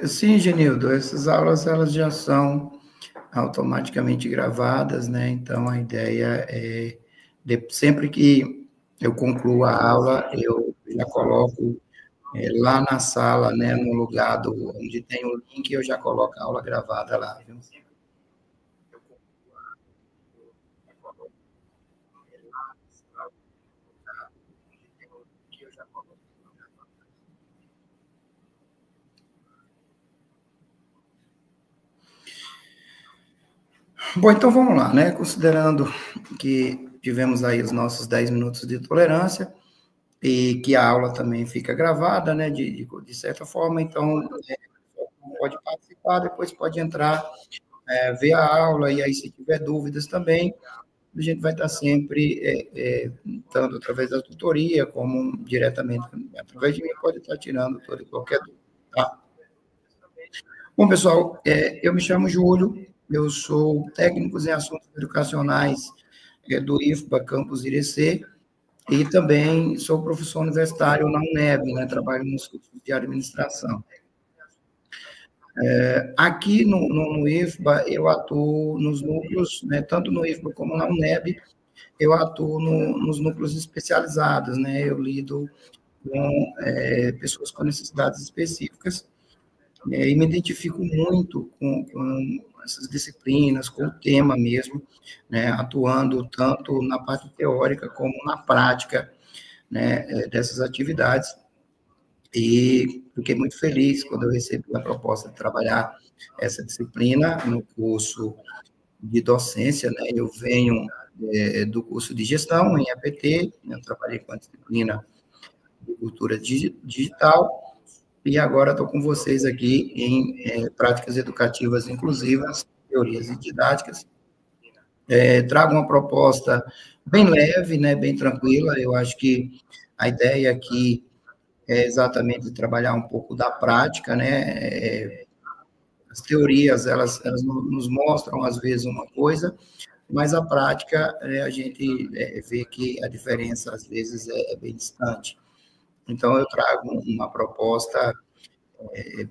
Sim, Genildo, essas aulas elas já são automaticamente gravadas, né? Então a ideia é sempre que eu concluo a aula, eu já coloco lá na sala, né, no lugar onde tem o link, eu já coloco a aula gravada lá, viu? Bom, então vamos lá, né? Considerando que tivemos aí os nossos 10 minutos de tolerância e que a aula também fica gravada, né, de certa forma, então pode participar, depois pode entrar, ver a aula, e aí se tiver dúvidas também, a gente vai estar sempre, tanto através da tutoria, como diretamente através de mim, pode estar tirando toda e qualquer dúvida, tá? Bom, pessoal, eu me chamo Júlio, eu sou técnico em assuntos educacionais do IFBA Campus Irecê, e também sou professor universitário na UNEB, né, trabalho nos cursos de administração. Aqui no IFBA, eu atuo nos núcleos, né, tanto no IFBA como na UNEB, eu atuo nos núcleos especializados, né, eu lido com pessoas com necessidades específicas, e me identifico muito com essas disciplinas, com o tema mesmo, né, atuando tanto na parte teórica como na prática, né, dessas atividades, e fiquei muito feliz quando eu recebi a proposta de trabalhar essa disciplina no curso de docência, né, eu venho do curso de gestão em APT, eu trabalhei com a disciplina de cultura digital, e agora estou com vocês aqui em práticas educativas inclusivas, teorias e didáticas. Trago uma proposta bem leve, né, bem tranquila, eu acho que a ideia aqui é exatamente trabalhar um pouco da prática, né, as teorias, elas nos mostram, às vezes, uma coisa, mas a prática, a gente vê que a diferença, às vezes, é bem distante. Então, eu trago uma proposta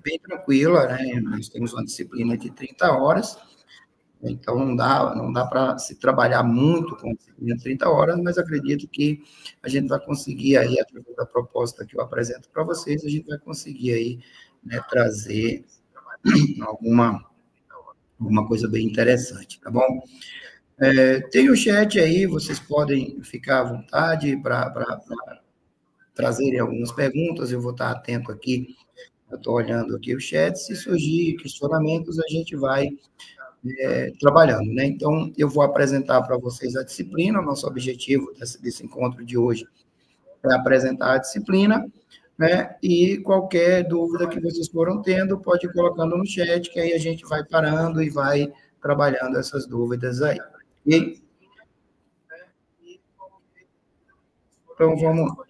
bem tranquila, né? Nós temos uma disciplina de 30 horas, então não dá para se trabalhar muito com a disciplina de 30 horas, mas acredito que a gente vai conseguir aí, através da proposta que eu apresento para vocês, a gente vai conseguir aí, né, trazer alguma, alguma coisa bem interessante, tá bom? Tem o chat aí, vocês podem ficar à vontade para trazerem algumas perguntas, eu vou estar atento aqui, eu estou olhando aqui o chat, se surgir questionamentos, a gente vai trabalhando, né? Então, eu vou apresentar para vocês a disciplina, o nosso objetivo desse encontro de hoje é apresentar a disciplina, né? E qualquer dúvida que vocês foram tendo, pode ir colocando no chat, que aí a gente vai parando e vai trabalhando essas dúvidas aí. E, então, vamos.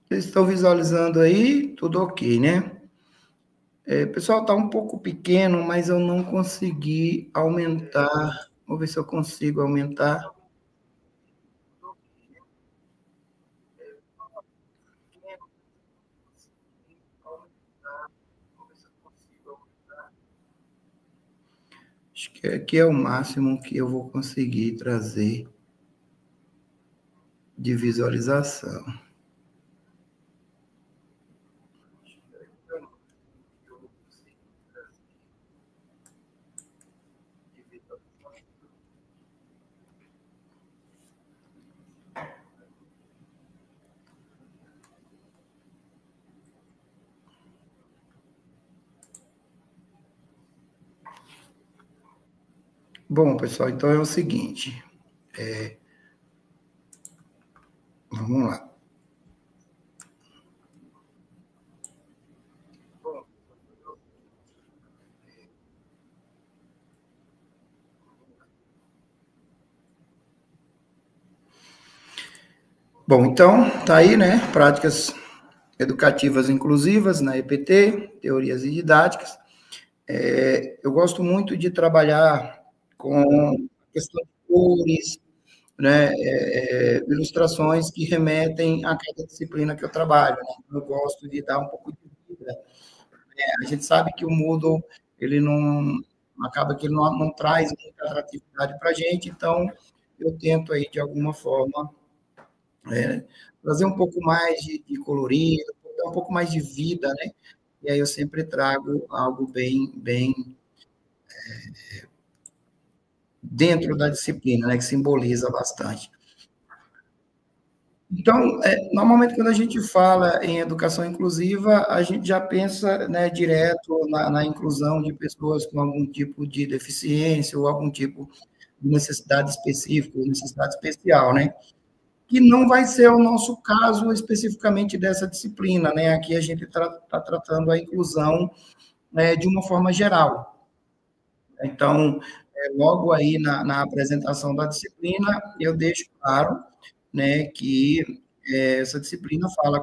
Vocês estão visualizando aí? Tudo ok, né? Pessoal, está um pouco pequeno, mas eu não consegui aumentar. Vou ver se eu consigo aumentar. Acho que aqui é o máximo que eu vou conseguir trazer de visualização. Bom, pessoal, então é o seguinte. Vamos lá. Bom, então, tá aí, né? Práticas educativas inclusivas na EPT, teorias e didáticas. Eu gosto muito de trabalhar com a questão de cores, né, ilustrações que remetem a cada disciplina que eu trabalho, né? Eu gosto de dar um pouco de vida. A gente sabe que o Moodle, ele não, acaba que ele não traz muita atratividade para a gente, então eu tento aí, de alguma forma, trazer um pouco mais de colorido, dar um pouco mais de vida, né? E aí eu sempre trago algo bem dentro da disciplina, né, que simboliza bastante. Então, normalmente, quando a gente fala em educação inclusiva, a gente já pensa, né, direto na inclusão de pessoas com algum tipo de deficiência ou algum tipo de necessidade específica, necessidade especial, né? Que não vai ser o nosso caso especificamente dessa disciplina, né? Aqui a gente está tratando a inclusão, né, de uma forma geral. Então, logo aí na apresentação da disciplina, eu deixo claro, né, que essa disciplina fala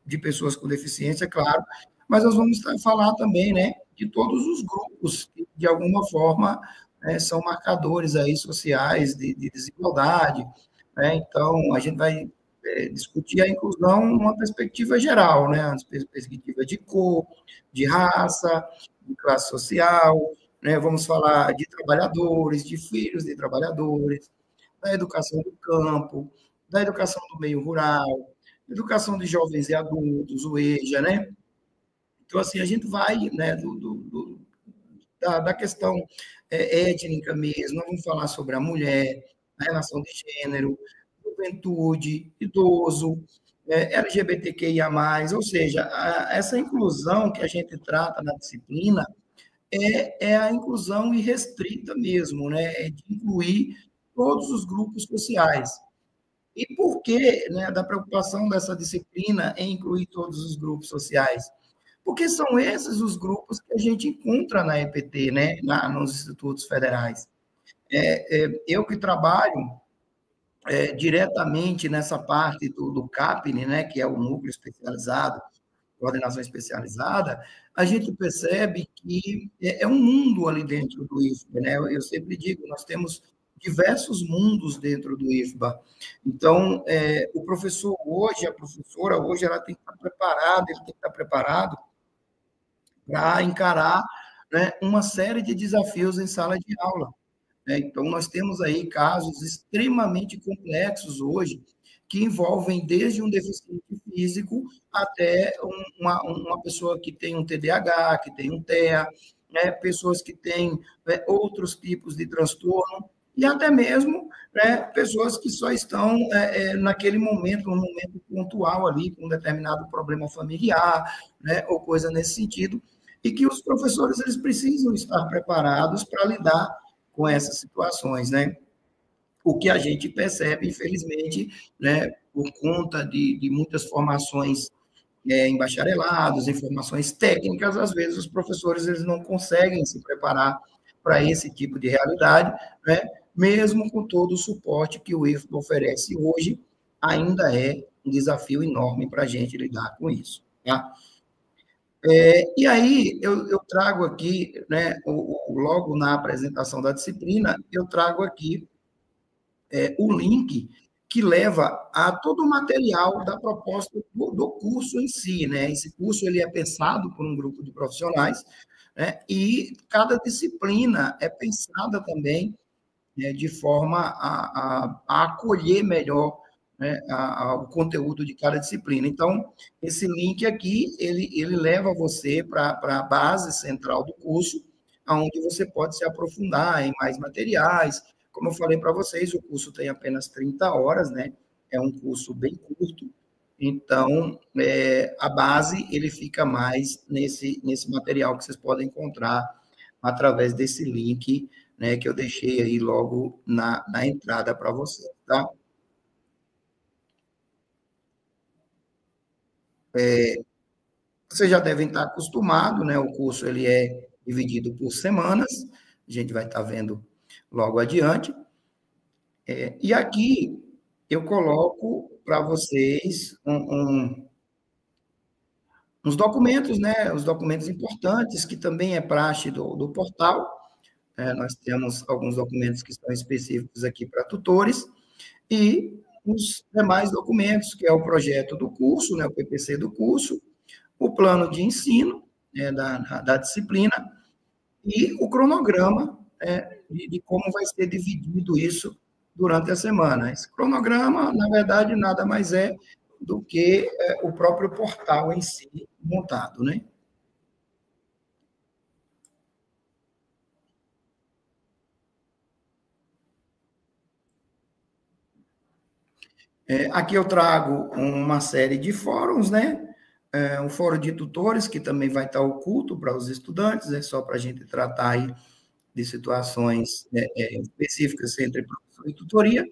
de pessoas com deficiência, claro, mas nós vamos falar também, né, de todos os grupos que, de alguma forma, são marcadores aí sociais de desigualdade, né? Então, a gente vai discutir a inclusão numa perspectiva geral, né, uma perspectiva de cor, de raça, de classe social, né? Vamos falar de trabalhadores, de filhos de trabalhadores, da educação do campo, da educação do meio rural, educação de jovens e adultos, o EJA, né? Então, assim, a gente vai, né, da questão étnica mesmo, nós vamos falar sobre a mulher, a relação de gênero, juventude, idoso, LGBTQIA+, ou seja, essa inclusão que a gente trata na disciplina é a inclusão irrestrita mesmo, né? É de incluir todos os grupos sociais. E por que, né, da preocupação dessa disciplina em incluir todos os grupos sociais? Porque são esses os grupos que a gente encontra na EPT, né, nos institutos federais. Eu que trabalho diretamente nessa parte do CAPNE, né, que é o núcleo especializado, coordenação especializada, a gente percebe que é um mundo ali dentro do IFBA, né? Eu sempre digo, nós temos diversos mundos dentro do IFBA. Então, o professor hoje, a professora hoje, ela tem que estar preparada, ele tem que estar preparado para encarar, né, uma série de desafios em sala de aula, né? Então, nós temos aí casos extremamente complexos hoje, que envolvem desde um deficiente físico até uma pessoa que tem um TDAH, que tem um TEA, né? Pessoas que têm outros tipos de transtorno, e até mesmo, né, pessoas que só estão naquele momento, um momento pontual ali, com um determinado problema familiar, né, ou coisa nesse sentido, e que os professores eles precisam estar preparados para lidar com essas situações, né? O que a gente percebe, infelizmente, né, por conta de muitas formações em bacharelados, em formações técnicas, às vezes os professores eles não conseguem se preparar para esse tipo de realidade, né? Mesmo com todo o suporte que o IFBA oferece hoje, ainda é um desafio enorme para a gente lidar com isso, tá? E aí, eu trago aqui, né, logo na apresentação da disciplina, eu trago aqui o link que leva a todo o material da proposta do curso em si, né? Esse curso ele é pensado por um grupo de profissionais, né? E cada disciplina é pensada também, né, de forma a acolher melhor, né, o conteúdo de cada disciplina. Então, esse link aqui, ele leva você para a base central do curso, onde você pode se aprofundar em mais materiais. Como eu falei para vocês, o curso tem apenas 30 horas, né? É um curso bem curto, então, a base ele fica mais nesse material que vocês podem encontrar através desse link, né, que eu deixei aí logo na entrada para vocês, tá? Vocês já devem estar acostumados, né? O curso ele é dividido por semanas, a gente vai estar vendo logo adiante. E aqui eu coloco para vocês Os documentos, né, os documentos importantes, que também é praxe do portal, nós temos alguns documentos que são específicos aqui para tutores, e os demais documentos, que é o projeto do curso, né, o PPC do curso, o plano de ensino, né, da disciplina, e o cronograma, de como vai ser dividido isso durante a semana. Esse cronograma, na verdade, nada mais é do que o próprio portal em si montado, né? Aqui eu trago uma série de fóruns, né? Um fórum de tutores, que também vai estar oculto para os estudantes, é só para a gente tratar aí de situações específicas entre professor e tutoria.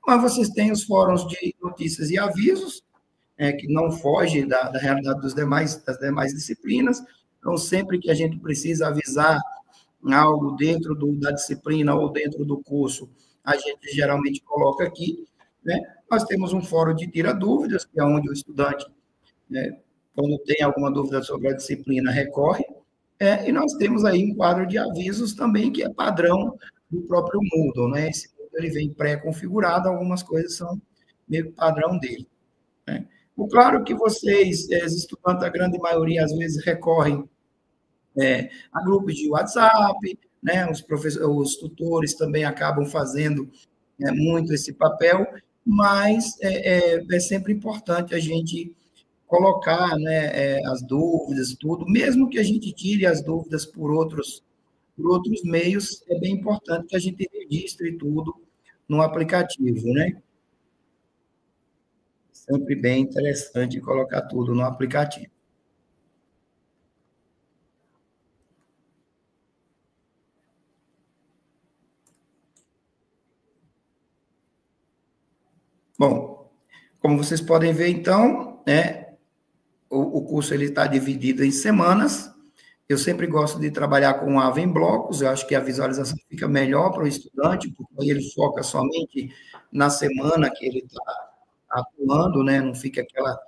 Mas vocês têm os fóruns de notícias e avisos, que não foge da realidade das demais disciplinas. Então, sempre que a gente precisa avisar algo dentro da disciplina ou dentro do curso, a gente geralmente coloca aqui, né? Nós temos um fórum de tira dúvidas, que é onde o estudante, né, quando tem alguma dúvida sobre a disciplina, recorre, e nós temos aí um quadro de avisos também, que é padrão do próprio Moodle, né? Esse Moodle, ele vem pré-configurado, algumas coisas são meio que padrão dele, né? Claro que vocês, estudantes, a grande maioria, às vezes, recorrem a grupos de WhatsApp, né? Os tutores também acabam fazendo muito esse papel, mas é sempre importante a gente colocar, né, as dúvidas, tudo, mesmo que a gente tire as dúvidas por outros meios, é bem importante que a gente registre tudo no aplicativo, né? Sempre bem interessante colocar tudo no aplicativo. Bom, como vocês podem ver, então, né, o curso ele está dividido em semanas. Eu sempre gosto de trabalhar com AVA em blocos, eu acho que a visualização fica melhor para o estudante, porque aí ele foca somente na semana que ele está atuando, né? Não fica aquela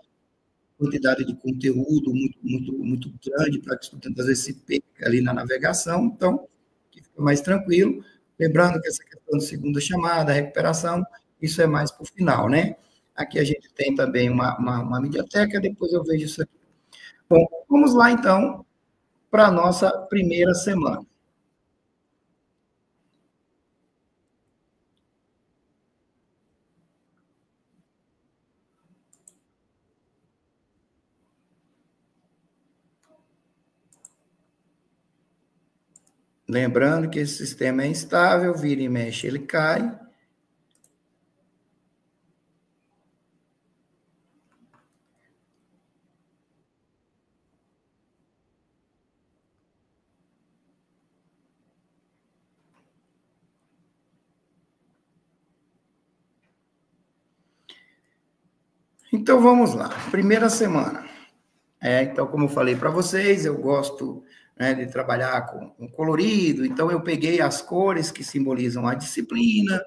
quantidade de conteúdo muito grande para que o estudante, às vezes, se perca ali na navegação, então, fica mais tranquilo. Lembrando que essa questão de segunda chamada, recuperação, isso é mais para o final, né? Aqui a gente tem também uma mediateca, depois eu vejo isso aqui. Bom, vamos lá, então, para a nossa primeira semana. Lembrando que esse sistema é instável, vira e mexe, ele cai. Então, vamos lá. Primeira semana. Então, como eu falei para vocês, eu gosto, né, de trabalhar com colorido, então eu peguei as cores que simbolizam a disciplina,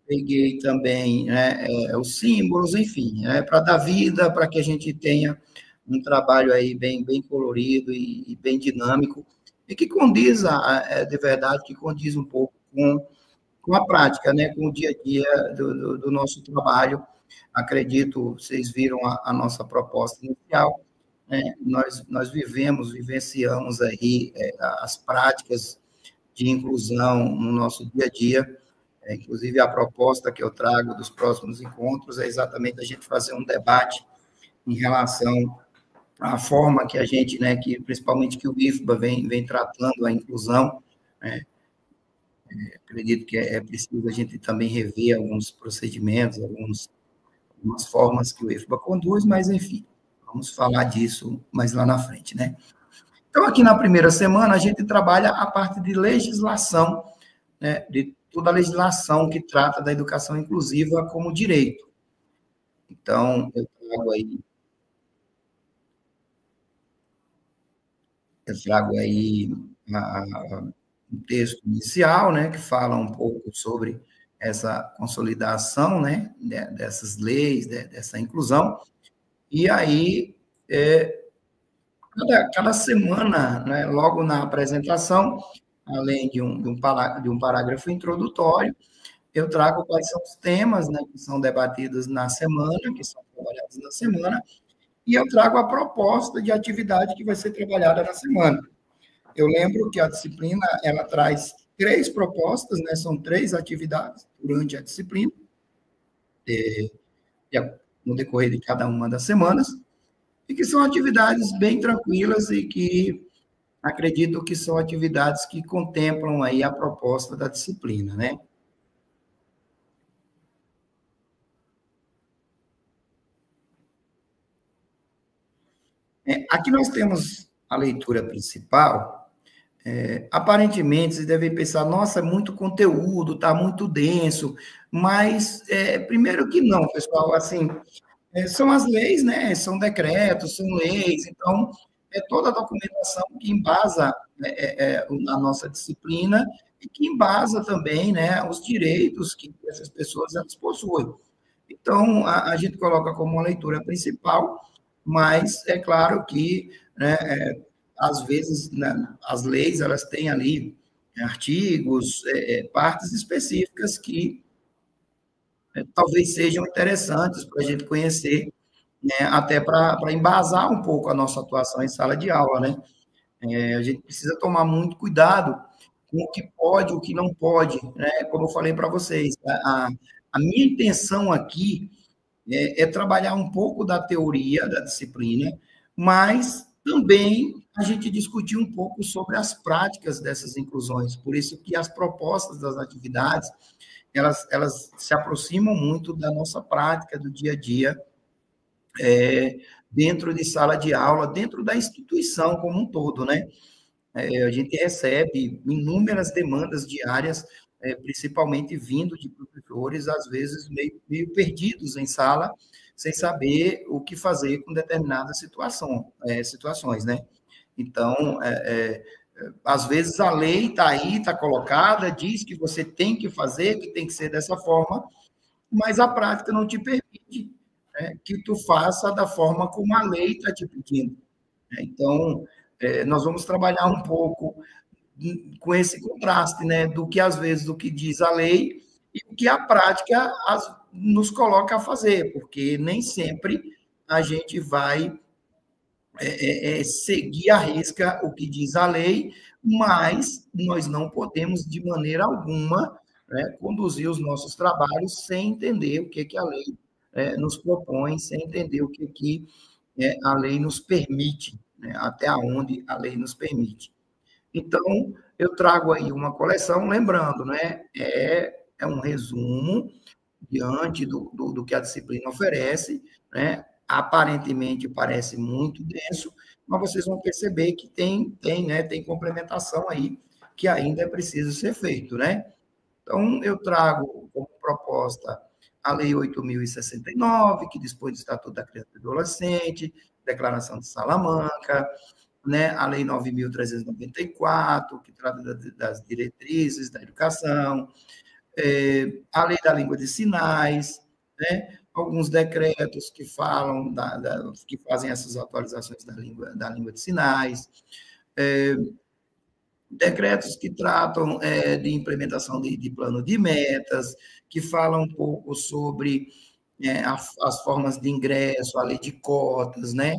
peguei também, né, os símbolos, enfim, para dar vida, para que a gente tenha um trabalho aí bem colorido e bem dinâmico, e que condiz, de verdade, que condiz um pouco com a prática, né, com o dia a dia do nosso trabalho. Acredito, vocês viram a nossa proposta inicial, né? Nós vivenciamos aí as práticas de inclusão no nosso dia a dia. Inclusive, a proposta que eu trago dos próximos encontros é exatamente a gente fazer um debate em relação à forma que a gente, né, que principalmente que o IFBA vem tratando a inclusão, né? Acredito que é preciso a gente também rever alguns procedimentos, algumas formas que o IFBA conduz, mas, enfim, vamos falar disso mais lá na frente, né? Então, aqui na primeira semana, a gente trabalha a parte de legislação, né, de toda a legislação que trata da educação inclusiva como direito. Então, eu trago aí um texto inicial, né, que fala um pouco sobre essa consolidação, né, dessas leis, dessa inclusão, e aí cada semana, né, logo na apresentação, além de um parágrafo introdutório, eu trago quais são os temas, né, que são debatidos na semana, que são trabalhados na semana, e eu trago a proposta de atividade que vai ser trabalhada na semana. Eu lembro que a disciplina, ela traz 3 propostas, né, são 3 atividades durante a disciplina, no decorrer de cada uma das semanas, e que são atividades bem tranquilas e que acredito que são atividades que contemplam aí a proposta da disciplina, né? Aqui nós temos a leitura principal. Aparentemente, vocês devem pensar, nossa, é muito conteúdo, está muito denso, mas, primeiro que não, pessoal, assim, são as leis, né? São decretos, são leis, então, é toda a documentação que embasa, né, a nossa disciplina e que embasa também, né, os direitos que essas pessoas elas possuem. Então, a gente coloca como uma leitura principal, mas é claro que, né, às vezes, né, as leis elas têm ali artigos, partes específicas que talvez sejam interessantes para a gente conhecer, né, até para embasar um pouco a nossa atuação em sala de aula, né? A gente precisa tomar muito cuidado com o que pode, o que não pode, né? Como eu falei para vocês, a minha intenção aqui trabalhar um pouco da teoria da disciplina, mas também a gente discutir um pouco sobre as práticas dessas inclusões. Por isso que as propostas das atividades, elas se aproximam muito da nossa prática do dia a dia, dentro de sala de aula, dentro da instituição como um todo, né? A gente recebe inúmeras demandas diárias, principalmente vindo de professores, às vezes meio perdidos em sala, sem saber o que fazer com determinadas situações, né? Então, às vezes a lei está aí, está colocada, diz que você tem que fazer, que tem que ser dessa forma, mas a prática não te permite, né, que tu faça da forma como a lei está te pedindo, né? Então, nós vamos trabalhar um pouco com esse contraste, né, do que às vezes do que diz a lei e o que a prática nos coloca a fazer, porque nem sempre a gente vai seguir à risca o que diz a lei, mas nós não podemos, de maneira alguma, né, conduzir os nossos trabalhos sem entender o que a lei nos propõe, sem entender o que a lei nos permite, né, até onde a lei nos permite. Então, eu trago aí uma coleção, lembrando, né, é um resumo diante do que a disciplina oferece, né? Aparentemente parece muito denso, mas vocês vão perceber que tem complementação aí que ainda é preciso ser feito, né? Então, eu trago como proposta a Lei 8.069, que dispõe do Estatuto da Criança e do Adolescente, Declaração de Salamanca, né? A Lei 9.394, que trata das diretrizes da educação, a lei da língua de sinais, né? Alguns decretos que falam que fazem essas atualizações da língua de sinais, decretos que tratam de implementação de plano de metas, que falam um pouco sobre as formas de ingresso, a lei de cotas, né?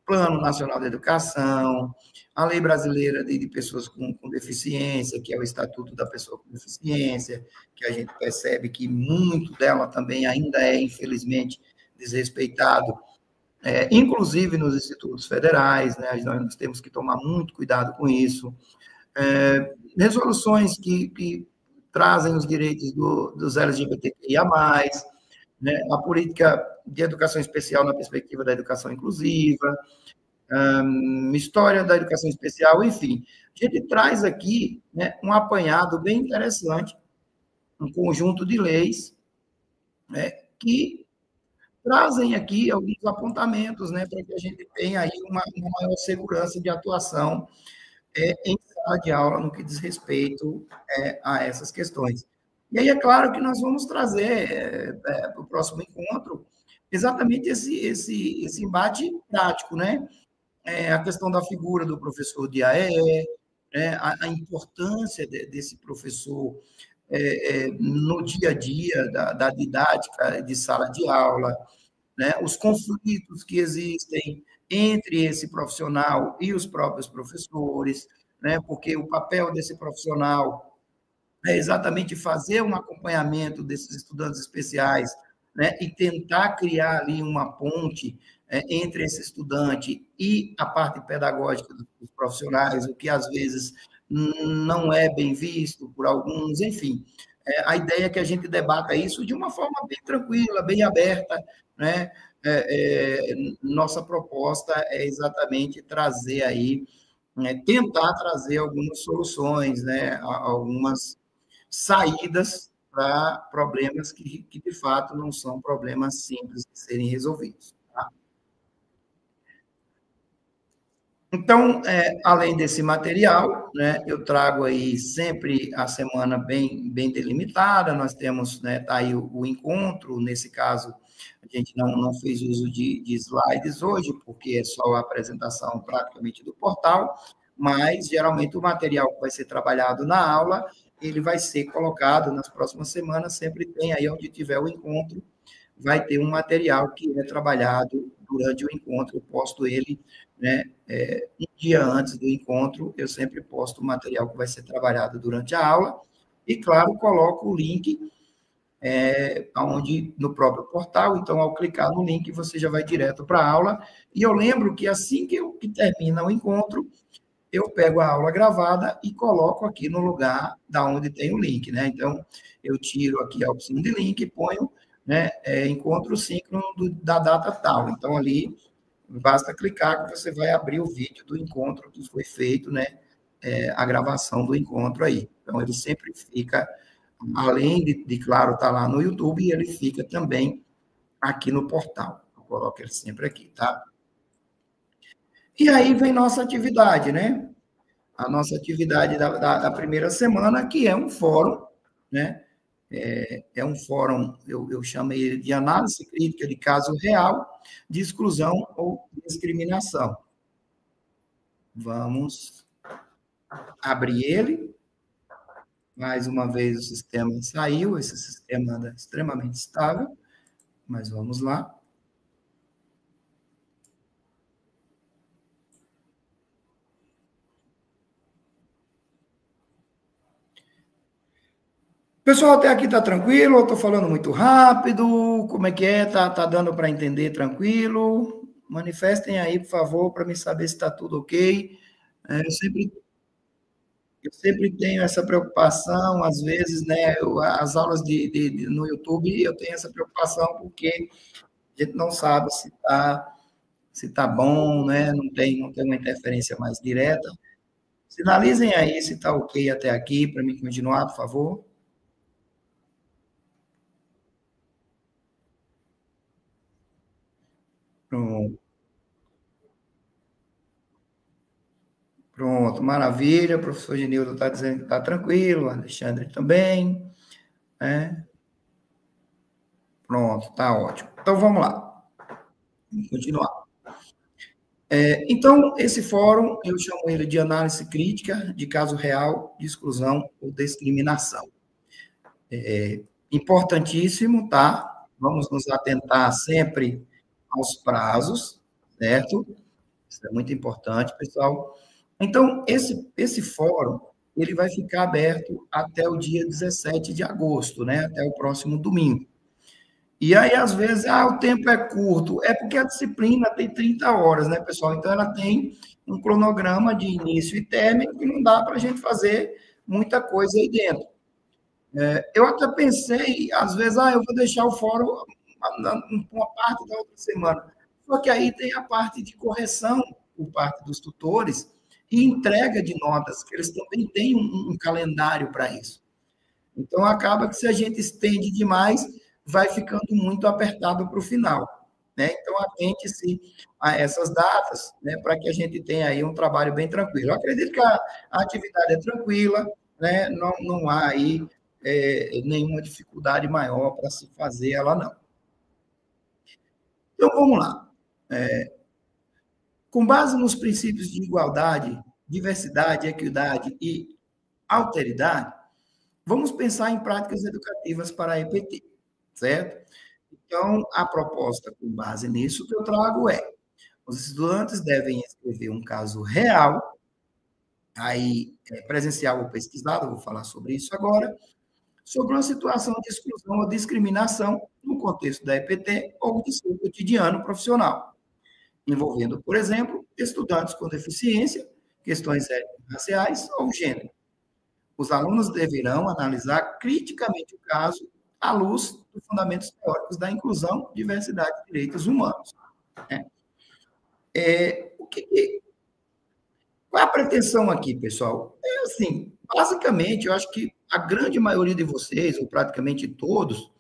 Plano Nacional de Educação, a Lei Brasileira de Pessoas com Deficiência, que é o Estatuto da Pessoa com Deficiência, que a gente percebe que muito dela também ainda é, infelizmente, desrespeitado, inclusive nos institutos federais, né? Nós temos que tomar muito cuidado com isso. Resoluções que trazem os direitos dos LGBTQIA+, né? A política de educação especial na perspectiva da educação inclusiva, história da educação especial, enfim. A gente traz aqui, né, um apanhado bem interessante, um conjunto de leis, né, que trazem aqui alguns apontamentos, né, para que a gente tenha aí uma maior segurança de atuação em sala de aula no que diz respeito a essas questões. E aí é claro que nós vamos trazer para o próximo encontro exatamente esse embate prático, né? a questão da figura do professor de AE, a importância desse professor no dia a dia da didática de sala de aula, né, os conflitos que existem entre esse profissional e os próprios professores, né, porque o papel desse profissional é exatamente fazer um acompanhamento desses estudantes especiais, né, e tentar criar ali uma ponte entre esse estudante e a parte pedagógica dos profissionais, o que às vezes não é bem visto por alguns, enfim. A ideia é que a gente debata isso de uma forma bem tranquila, bem aberta, né? Nossa proposta é exatamente trazer aí, tentar trazer algumas soluções, né? Algumas saídas para problemas que, de fato, não são problemas simples de serem resolvidos. Tá? Então, além desse material, né, eu trago aí sempre a semana bem delimitada, nós temos, né, tá aí o encontro, nesse caso, a gente não fez uso de slides hoje, porque é só a apresentação praticamente do portal, mas, geralmente, o material que vai ser trabalhado na aula, ele vai ser colocado nas próximas semanas, sempre tem aí onde tiver o encontro, vai ter um material que é trabalhado durante o encontro, eu posto ele, né, um dia antes do encontro, eu sempre posto o material que vai ser trabalhado durante a aula, e, claro, coloco o link onde, no próprio portal, então, ao clicar no link, você já vai direto para a aula, e eu lembro que assim que termina o encontro, eu pego a aula gravada e coloco aqui no lugar da onde tem o link, né? Então, eu tiro aqui a opção de link e ponho, né, encontro síncrono da data tal. Então, ali, basta clicar que você vai abrir o vídeo do encontro que foi feito, né, a gravação do encontro aí. Então, ele sempre fica, além de claro, estar lá no YouTube, ele fica também aqui no portal. Eu coloco ele sempre aqui, tá? E aí vem nossa atividade, né? A nossa atividade da primeira semana, que é um fórum, né? Um fórum, eu chamei ele de análise crítica de caso real de exclusão ou discriminação. Vamos abrir ele. Mais uma vez o sistema saiu, esse sistema anda extremamente estável, mas vamos lá. Pessoal, até aqui está tranquilo? Eu estou falando muito rápido? Como é que é? Tá dando para entender tranquilo? Manifestem aí, por favor, para me saber se está tudo ok. Eu sempre tenho essa preocupação, às vezes, né? As aulas no YouTube, eu tenho essa preocupação porque a gente não sabe se tá bom, né? Não tem uma interferência mais direta. Sinalizem aí se está ok até aqui, para mim continuar, por favor. Pronto. Pronto, maravilha. O professor Genildo está dizendo que está tranquilo, o Alexandre também. Né? Pronto, está ótimo. Então, vamos lá. Vamos continuar. Então, esse fórum, eu chamo ele de análise crítica de caso real de exclusão ou discriminação. Importantíssimo, tá? Vamos nos atentar sempre aos prazos, certo? Isso é muito importante, pessoal. Então, esse fórum, ele vai ficar aberto até o dia 17 de agosto, né? Até o próximo domingo. E aí, às vezes, o tempo é curto. É porque a disciplina tem 30 horas, né, pessoal? Então, ela tem um cronograma de início e término que não dá para a gente fazer muita coisa aí dentro. Eu até pensei, às vezes, eu vou deixar o fórum uma parte da outra semana. Só que aí tem a parte de correção por parte dos tutores e entrega de notas, que eles também têm um calendário para isso. Então, acaba que se a gente estende demais, vai ficando muito apertado para o final. Né? Então, atente-se a essas datas, né, para que a gente tenha aí um trabalho bem tranquilo. Eu acredito que a atividade é tranquila, né? Não há aí nenhuma dificuldade maior para se fazer ela, não. Então, vamos lá. Com base nos princípios de igualdade, diversidade, equidade e alteridade, vamos pensar em práticas educativas para a EPT, certo? Então, a proposta com base nisso que eu trago é: os estudantes devem escrever um caso real, aí presencial ou pesquisado, vou falar sobre isso agora, sobre uma situação de exclusão ou discriminação no contexto da EPT ou de seu cotidiano profissional, envolvendo, por exemplo, estudantes com deficiência, questões étnico-raciais ou gênero. Os alunos deverão analisar criticamente o caso à luz dos fundamentos teóricos da inclusão, diversidade e direitos humanos. Né? Qual é a pretensão aqui, pessoal? É assim, basicamente, eu acho que a grande maioria de vocês, ou praticamente todos,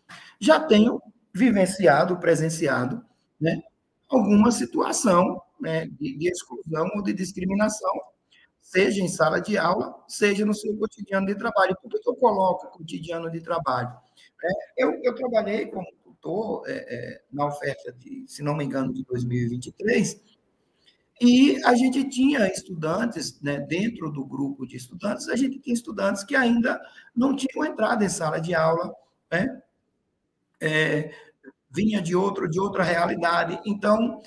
já tenham vivenciado, presenciado, né, alguma situação, né, de exclusão ou de discriminação, seja em sala de aula, seja no seu cotidiano de trabalho. Por que eu coloco cotidiano de trabalho? Eu trabalhei como tutor na oferta, se não me engano, de 2023, e a gente tinha estudantes, né, dentro do grupo de estudantes, a gente tinha estudantes que ainda não tinham entrado em sala de aula, né? Vinha de outra realidade, então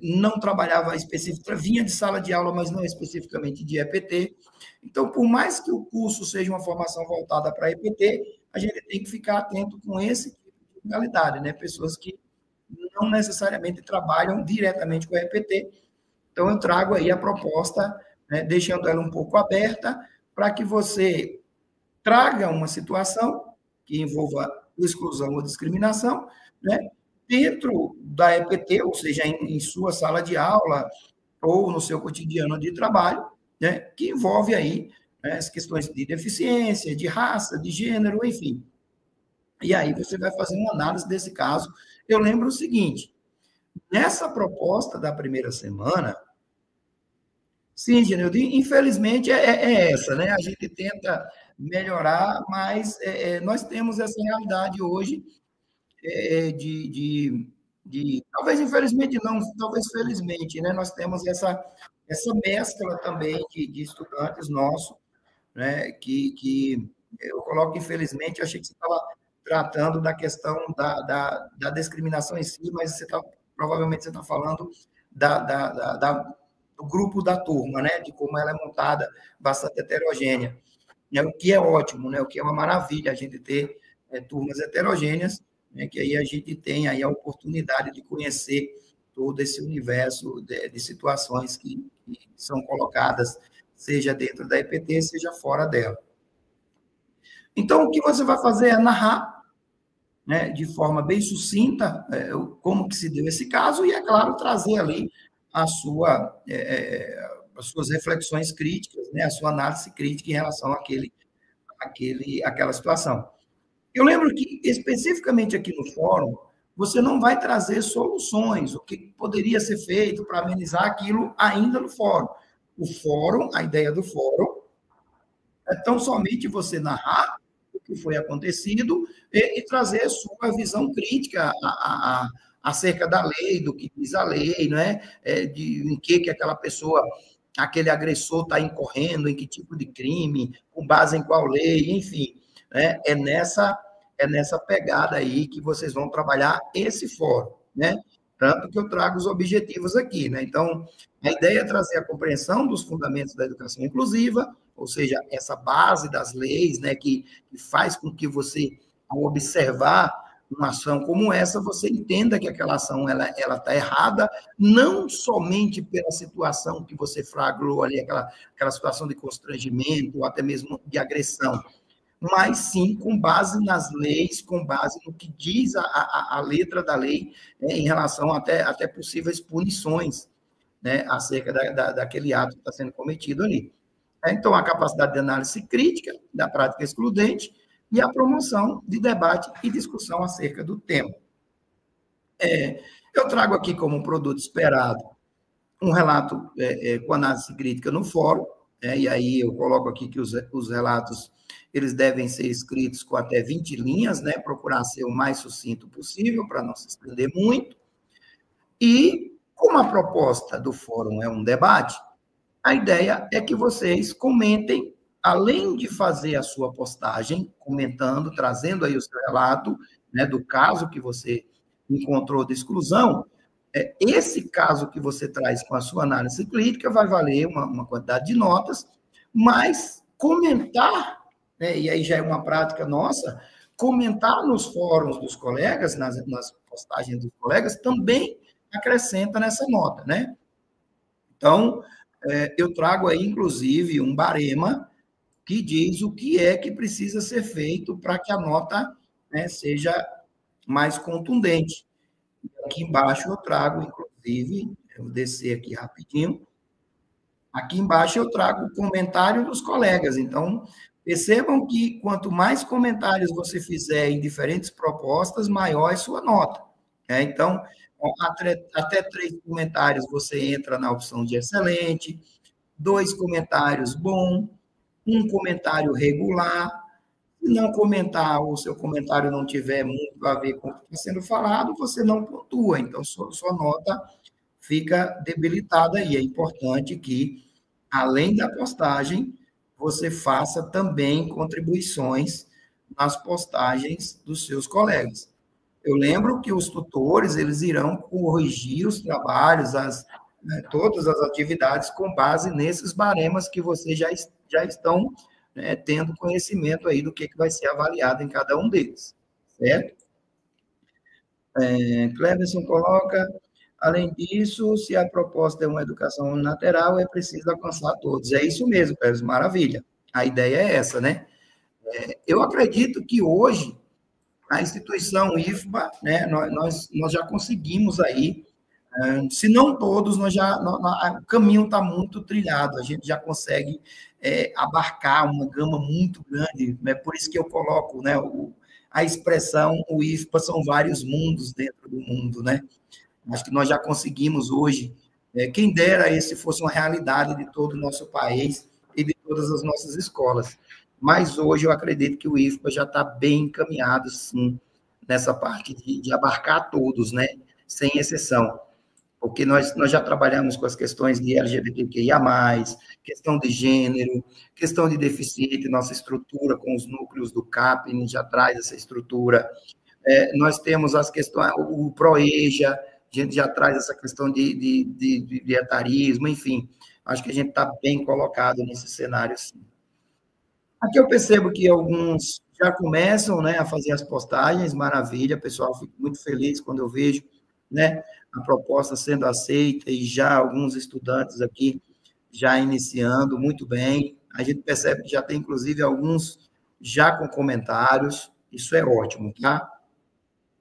não trabalhava especificamente, vinha de sala de aula, mas não especificamente de EPT. Então, por mais que o curso seja uma formação voltada para EPT, a gente tem que ficar atento com esse tipo de realidade, né? Pessoas que não necessariamente trabalham diretamente com a EPT. Então, eu trago aí a proposta, né, deixando ela um pouco aberta, para que você traga uma situação que envolva exclusão ou discriminação, né, dentro da EPT, ou seja, em sua sala de aula ou no seu cotidiano de trabalho, né, que envolve aí, né, as questões de deficiência, de raça, de gênero, enfim. E aí você vai fazer uma análise desse caso. Eu lembro o seguinte: nessa proposta da primeira semana, sim, Genilde, infelizmente é essa, né? A gente tenta melhorar, mas nós temos essa realidade hoje talvez infelizmente não, talvez felizmente, né? Nós temos essa mescla também de estudantes nossos, né? Que eu coloco infelizmente, eu achei que você estava tratando da questão da discriminação em si, mas provavelmente você está falando do grupo da turma, né? De como ela é montada, bastante heterogênea, né? O que é ótimo, né? O que é uma maravilha a gente ter turmas heterogêneas, né? Que aí a gente tem aí a oportunidade de conhecer todo esse universo de situações que são colocadas, seja dentro da EPT, seja fora dela. Então, o que você vai fazer é narrar, né, de forma bem sucinta, como que se deu esse caso, e, é claro, trazer ali as suas reflexões críticas, né, a sua análise crítica em relação àquela situação. Eu lembro que, especificamente aqui no fórum, você não vai trazer soluções, o que poderia ser feito para amenizar aquilo ainda no fórum. O fórum, a ideia do fórum, é tão somente você narrar o que foi acontecido e trazer a sua visão crítica acerca da lei, do que diz a lei, não é? Em que aquela pessoa, aquele agressor está incorrendo, em que tipo de crime, com base em qual lei, enfim. Né? É nessa pegada aí que vocês vão trabalhar esse fórum, né? Tanto que eu trago os objetivos aqui, né? Então, a ideia é trazer a compreensão dos fundamentos da educação inclusiva, ou seja, essa base das leis, né, que faz com que você, ao observar uma ação como essa, você entenda que aquela ação ela está errada, não somente pela situação que você flagrou ali, aquela situação de constrangimento, ou até mesmo de agressão, mas sim com base nas leis, com base no que diz a letra da lei, né, em relação até possíveis punições, né, acerca daquele ato que está sendo cometido ali. Então, a capacidade de análise crítica da prática excludente e a promoção de debate e discussão acerca do tema. Eu trago aqui como produto esperado um relato com análise crítica no fórum, e aí eu coloco aqui que os relatos eles devem ser escritos com até 20 linhas, né, procurar ser o mais sucinto possível, para não se estender muito, e Como a proposta do fórum é um debate, a ideia é que vocês comentem, além de fazer a sua postagem, comentando, trazendo aí o seu relato, né, do caso que você encontrou de exclusão, esse caso que você traz com a sua análise crítica vai valer uma quantidade de notas, mas comentar, né, e aí já é uma prática nossa, comentar nos fóruns dos colegas, nas postagens dos colegas, também acrescenta nessa nota, né? Então, eu trago aí, inclusive, um barema que diz o que é que precisa ser feito para que a nota, né, seja mais contundente. Aqui embaixo eu trago, inclusive, eu vou descer aqui rapidinho, aqui embaixo eu trago o comentário dos colegas. Então, percebam que quanto mais comentários você fizer em diferentes propostas, maior é sua nota. Então, até 3 comentários você entra na opção de excelente, 2 comentários bom, 1 comentário regular. Se não comentar, ou seu comentário não tiver muito a ver com o que está sendo falado, você não pontua. Então, sua nota fica debilitada aí. É importante que, além da postagem, você faça também contribuições nas postagens dos seus colegas. Eu lembro que os tutores, eles irão corrigir os trabalhos, né, todas as atividades com base nesses baremas que vocês já estão, né, tendo conhecimento aí do que vai ser avaliado em cada um deles, certo? Cleverson coloca, além disso, se a proposta é uma educação unilateral, é preciso alcançar todos. É isso mesmo, Cleverson, maravilha. A ideia é essa, né? Eu acredito que hoje a instituição IFBA, né, nós já conseguimos aí, se não todos, o caminho está muito trilhado, a gente já consegue abarcar uma gama muito grande, né, por isso que eu coloco, né, a expressão, o IFBA são vários mundos dentro do mundo, né? Acho que nós já conseguimos hoje, quem dera esse fosse uma realidade de todo o nosso país e de todas as nossas escolas. Mas hoje eu acredito que o IFBA já está bem encaminhado, sim, nessa parte de abarcar todos, né? Sem exceção. Porque nós já trabalhamos com as questões de LGBTQIA+, questão de gênero, questão de deficiente, nossa estrutura com os núcleos do CAP, já traz essa estrutura. Nós temos as questões, o PROEJA, a gente já traz essa questão de etarismo, enfim, acho que a gente está bem colocado nesse cenário, sim. Aqui eu percebo que alguns já começam, né, a fazer as postagens, maravilha, pessoal, fico muito feliz quando eu vejo, né, a proposta sendo aceita e já alguns estudantes aqui já iniciando, muito bem. A gente percebe que já tem, inclusive, alguns já com comentários, isso é ótimo, tá?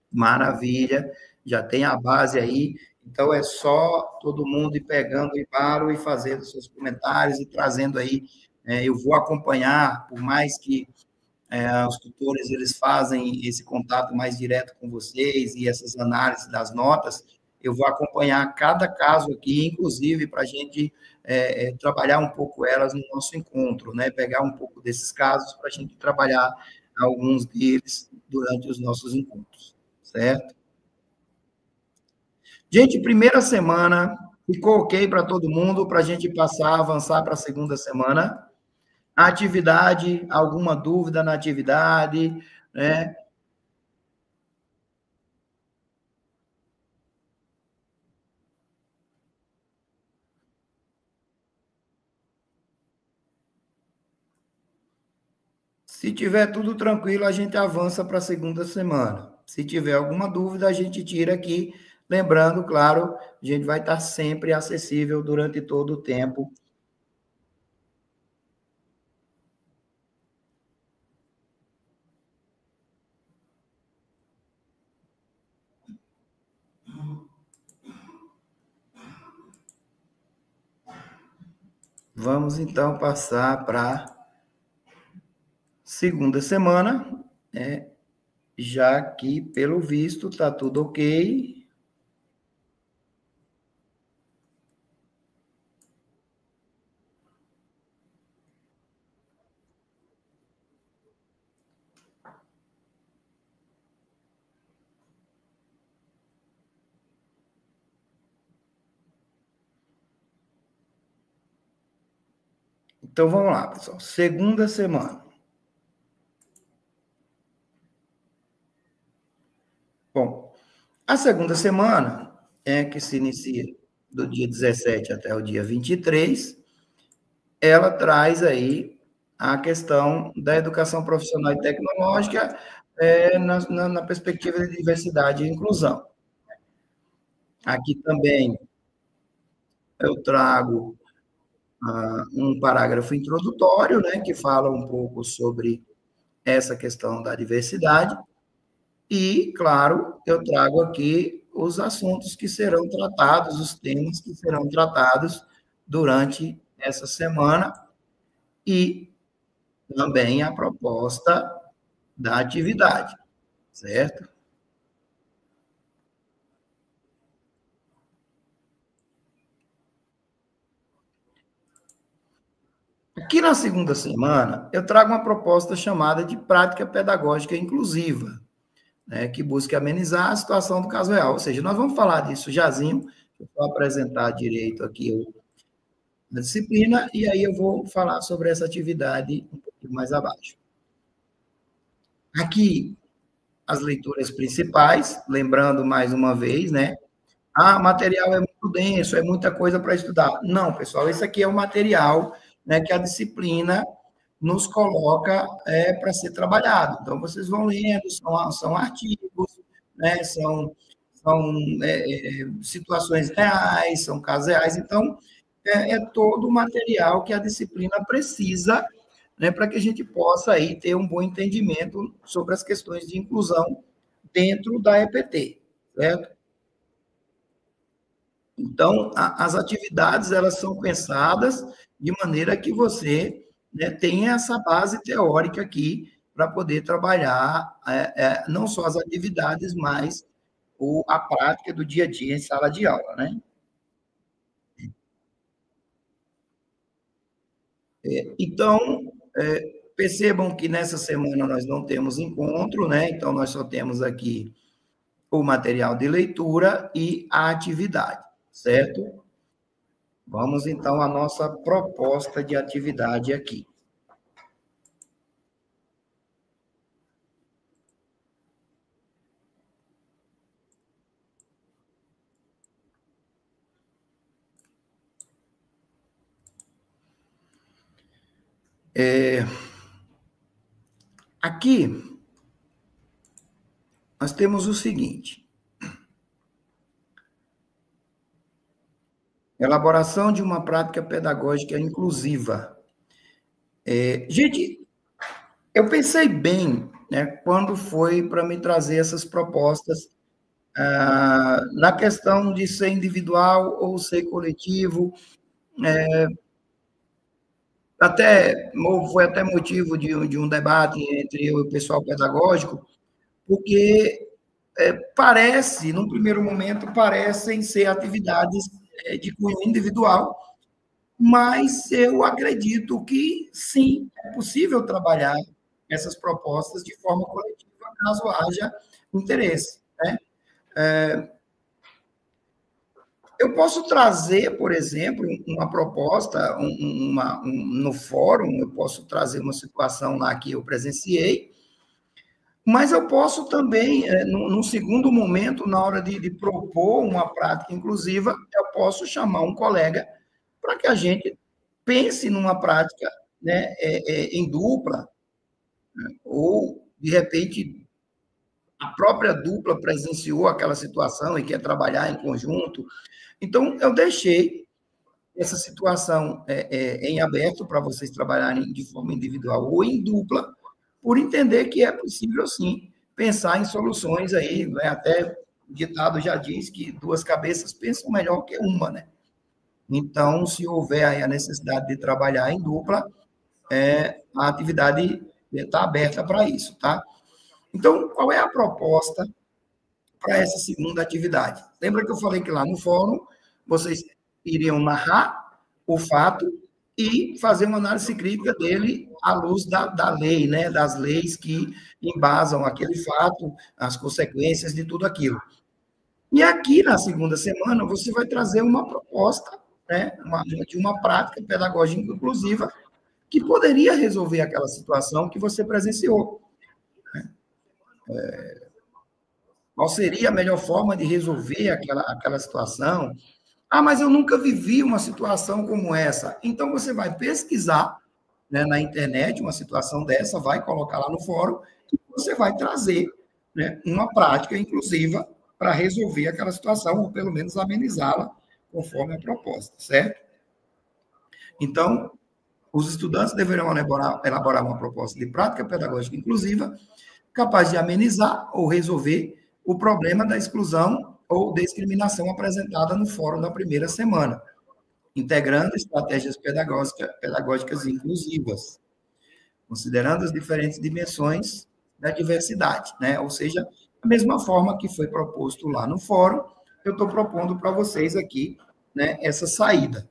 Maravilha, já tem a base aí, então é só todo mundo ir pegando o embalo e fazendo seus comentários e trazendo aí. Eu vou acompanhar, por mais que os tutores eles fazem esse contato mais direto com vocês e essas análises das notas, eu vou acompanhar cada caso aqui, inclusive para a gente trabalhar um pouco elas no nosso encontro, né? Pegar um pouco desses casos para a gente trabalhar alguns deles durante os nossos encontros, certo? Gente, primeira semana, ficou ok para todo mundo, para a gente passar, avançar para a segunda semana. A atividade, alguma dúvida na atividade, né? Se tiver tudo tranquilo, a gente avança para a segunda semana. Se tiver alguma dúvida, a gente tira aqui. Lembrando, claro, a gente vai estar sempre acessível durante todo o tempo. Vamos então passar para a segunda semana, né? Já que, pelo visto, está tudo ok. Então, vamos lá, pessoal. Segunda semana. Bom, a segunda semana que se inicia do dia 17 até o dia 23, ela traz aí a questão da educação profissional e tecnológica na perspectiva de diversidade e inclusão. Aqui também eu trago um parágrafo introdutório, né, que fala um pouco sobre essa questão da diversidade e, claro, eu trago aqui os assuntos que serão tratados, os temas que serão tratados durante essa semana e também a proposta da atividade, certo? Aqui na segunda semana, eu trago uma proposta chamada de prática pedagógica inclusiva, né, que busca amenizar a situação do caso real. Ou seja, nós vamos falar disso jazinho, eu vou apresentar direito aqui a disciplina, e aí eu vou falar sobre essa atividade um pouquinho mais abaixo. Aqui, as leituras principais, lembrando mais uma vez, né? Ah, o material é muito denso, é muita coisa para estudar. Não, pessoal, esse aqui é o material, né, que a disciplina nos coloca para ser trabalhado. Então, vocês vão lendo, são artigos, né, são situações reais, são casos reais. Então, é todo o material que a disciplina precisa, né, para que a gente possa aí ter um bom entendimento sobre as questões de inclusão dentro da EPT, certo? Então, as atividades, elas são pensadas de maneira que você, né, tenha essa base teórica aqui para poder trabalhar não só as atividades, mas a prática do dia a dia em sala de aula, né? Então, percebam que nessa semana nós não temos encontro, né? Então, nós só temos aqui o material de leitura e a atividade, certo? Vamos, então, à nossa proposta de atividade aqui. Aqui, nós temos o seguinte: elaboração de uma prática pedagógica inclusiva. Gente, eu pensei bem, né, quando foi para me trazer essas propostas, na questão de ser individual ou ser coletivo, foi até motivo de um debate entre eu e o pessoal pedagógico, porque parece, num primeiro momento, parecem ser atividades de cunho individual, mas eu acredito que, sim, é possível trabalhar essas propostas de forma coletiva, caso haja interesse, né? Eu posso trazer, por exemplo, uma proposta no fórum, eu posso trazer uma situação lá que eu presenciei, mas eu posso também, num segundo momento, na hora de propor uma prática inclusiva, eu posso chamar um colega para que a gente pense numa prática, né, em dupla, ou, de repente, a própria dupla presenciou aquela situação e quer trabalhar em conjunto. Então, eu deixei essa situação em aberto para vocês trabalharem de forma individual ou em dupla, por entender que é possível, sim, pensar em soluções aí, né? Até o ditado já diz que duas cabeças pensam melhor que uma, né? Então, se houver aí a necessidade de trabalhar em dupla, a atividade está aberta para isso, tá? Então, qual é a proposta para essa segunda atividade? Lembra que eu falei que lá no fórum vocês iriam narrar o fato e fazer uma análise crítica dele à luz da lei, né? Das leis que embasam aquele fato, as consequências de tudo aquilo. E aqui, na segunda semana, você vai trazer uma proposta, né? De uma prática pedagógica inclusiva, que poderia resolver aquela situação que você presenciou. Qual seria a melhor forma de resolver aquela situação? Ah, mas eu nunca vivi uma situação como essa. Então, você vai pesquisar, né, na internet uma situação dessa, vai colocar lá no fórum, e você vai trazer, né, uma prática inclusiva para resolver aquela situação, ou pelo menos amenizá-la, conforme a proposta, certo? Então, os estudantes deverão elaborar uma proposta de prática pedagógica inclusiva, capaz de amenizar ou resolver o problema da exclusão ou discriminação apresentada no fórum da primeira semana, integrando estratégias pedagógicas inclusivas, considerando as diferentes dimensões da diversidade, né? Ou seja, da mesma forma que foi proposto lá no fórum, eu estou propondo para vocês aqui, né, essa saída.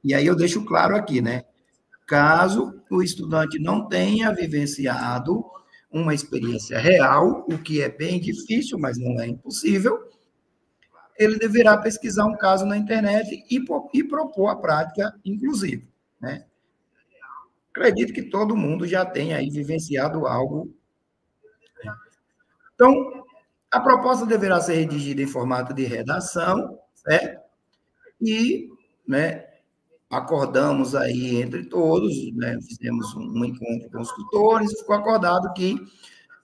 E aí eu deixo claro aqui, né? Caso o estudante não tenha vivenciado uma experiência real, o que é bem difícil, mas não é impossível, ele deverá pesquisar um caso na internet e propor a prática inclusiva, né? Acredito que todo mundo já tenha aí vivenciado algo. Então, a proposta deverá ser redigida em formato de redação, certo? E, né, acordamos aí entre todos, né, fizemos um encontro com os tutores, ficou acordado que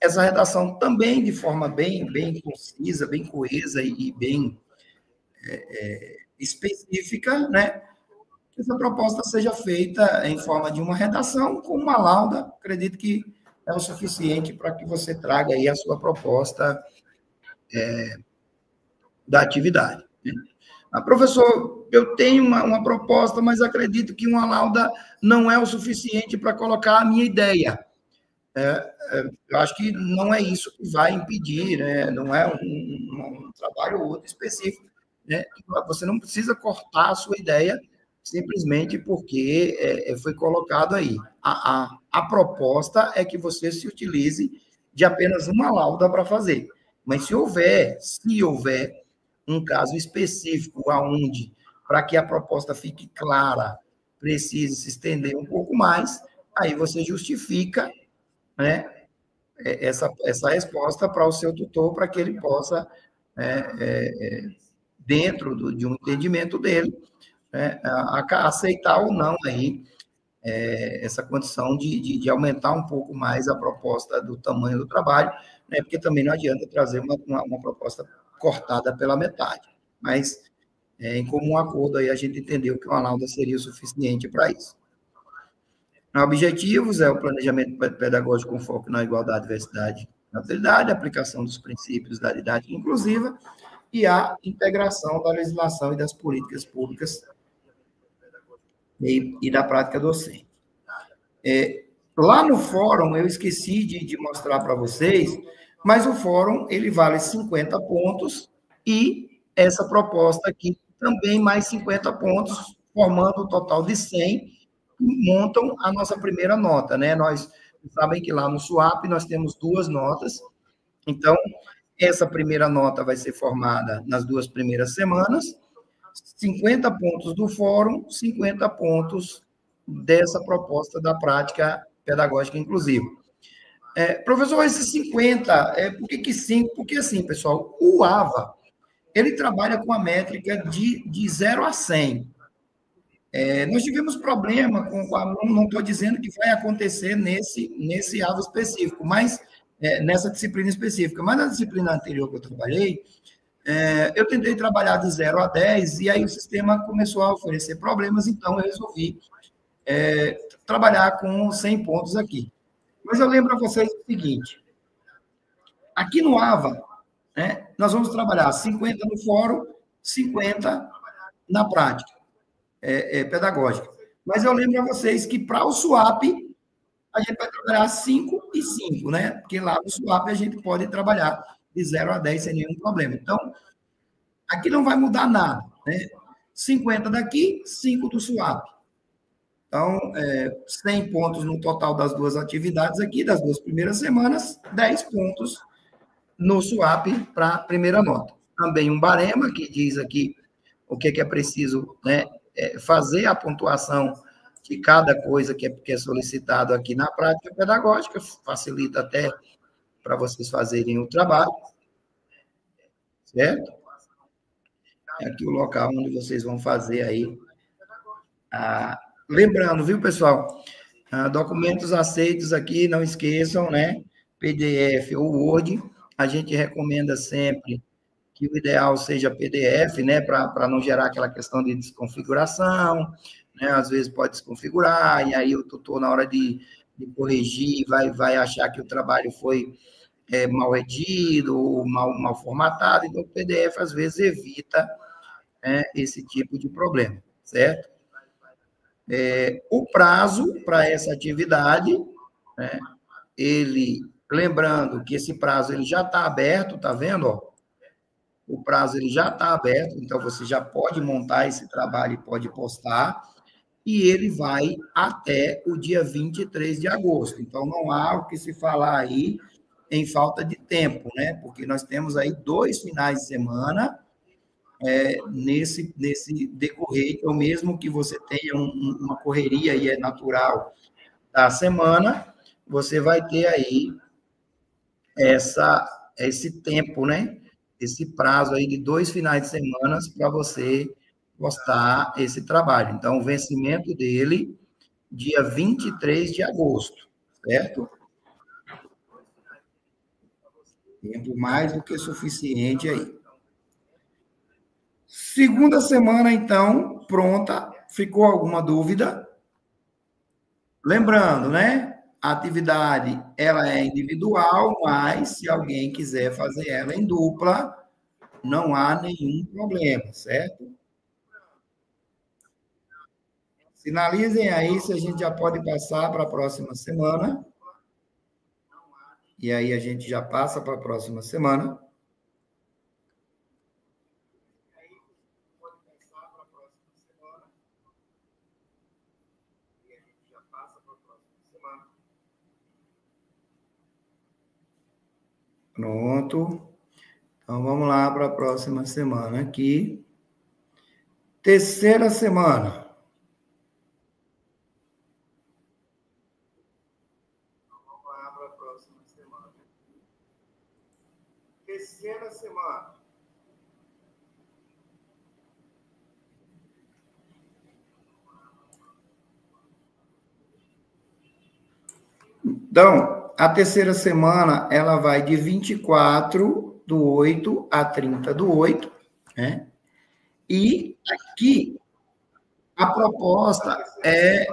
essa redação também, de forma bem concisa, bem coesa e bem específica, né, que essa proposta seja feita em forma de uma redação com uma lauda. Acredito que é o suficiente para que você traga aí a sua proposta da atividade. Ah, professor, eu tenho uma proposta, mas acredito que uma lauda não é o suficiente para colocar a minha ideia. Eu acho que não é isso que vai impedir, né? Não é um trabalho ou outro específico, né? Você não precisa cortar a sua ideia simplesmente porque foi colocado aí. A proposta é que você se utilize de apenas uma lauda para fazer. Mas se houver um caso específico aonde, para que a proposta fique clara, precise se estender um pouco mais, aí você justifica, né, essa resposta para o seu tutor, para que ele possa, dentro de um entendimento dele, né, aceitar ou não aí essa condição de aumentar um pouco mais a proposta do tamanho do trabalho, né, porque também não adianta trazer uma proposta cortada pela metade. Mas, em comum acordo, aí a gente entendeu que uma lauda seria o suficiente para isso. Objetivos é o planejamento pedagógico com foco na igualdade, diversidade e naturalidade, a aplicação dos princípios da didática inclusiva e a integração da legislação e das políticas públicas e da prática docente. Lá no fórum, eu esqueci de mostrar para vocês, mas o fórum, ele vale 50 pontos e essa proposta aqui também mais 50 pontos, formando um total de 100, que montam a nossa primeira nota, né? Nós sabem que lá no SUAP nós temos 2 notas, então essa primeira nota vai ser formada nas 2 primeiras semanas, 50 pontos do fórum, 50 pontos dessa proposta da prática pedagógica inclusiva. Professor, esses 50, por que 5? Porque assim, pessoal, o AVA, ele trabalha com a métrica de 0 a 100. Nós tivemos problema não estou dizendo que vai acontecer nesse AVA específico, mas nessa disciplina específica, mas na disciplina anterior que eu trabalhei, eu tentei trabalhar de 0 a 10, e aí o sistema começou a oferecer problemas, então eu resolvi trabalhar com 100 pontos aqui. Mas eu lembro a vocês o seguinte, aqui no AVA, né, nós vamos trabalhar 50 no fórum, 50 na prática pedagógica. Mas eu lembro a vocês que para o SUAP, a gente vai trabalhar 5 e 5, né? Porque lá no SUAP a gente pode trabalhar de 0 a 10 sem nenhum problema. Então, aqui não vai mudar nada, né? 50 daqui, 5 do SUAP. Então, 100 pontos no total das 2 atividades aqui, das 2 primeiras semanas, 10 pontos no SUAP para a primeira nota. Também um barema que diz aqui o que é preciso, né, fazer a pontuação de cada coisa que é solicitado aqui na prática pedagógica, facilita até para vocês fazerem o trabalho, certo? É aqui o local onde vocês vão fazer aí. Lembrando, viu, pessoal? Documentos aceitos aqui, não esqueçam, né? PDF ou Word. A gente recomenda sempre que o ideal seja PDF, né? Para não gerar aquela questão de desconfiguração, né? Às vezes pode desconfigurar, e aí o tutor, na hora de corrigir, vai achar que o trabalho foi mal redigido, ou mal formatado, então o PDF às vezes evita esse tipo de problema, certo? O prazo para essa atividade, né, lembrando que esse prazo ele já está aberto, tá vendo? Ó? O prazo ele já está aberto, então você já pode montar esse trabalho e pode postar, e ele vai até o dia 23 de agosto. Então, não há o que se falar aí em falta de tempo, né? Porque nós temos aí 2 finais de semana nesse decorrer, ou mesmo que você tenha uma correria e é natural da semana, você vai ter aí esse tempo, né? Esse prazo aí de 2 finais de semana para você postar esse trabalho. Então, o vencimento dele, dia 23 de agosto, certo? Tempo mais do que suficiente aí. Segunda semana, então, pronta. Ficou alguma dúvida? Lembrando, né? A atividade, ela é individual, mas se alguém quiser fazer ela em dupla, não há nenhum problema, certo? Sinalizem aí se a gente já pode passar para a próxima semana. E aí a gente já passa para a próxima semana. Pronto. Então, vamos lá para a próxima semana aqui. Terceira semana. Vamos lá para a próxima semana. Terceira semana. Então, a terceira semana, ela vai de 24/8 a 30/8, né? E aqui, a proposta é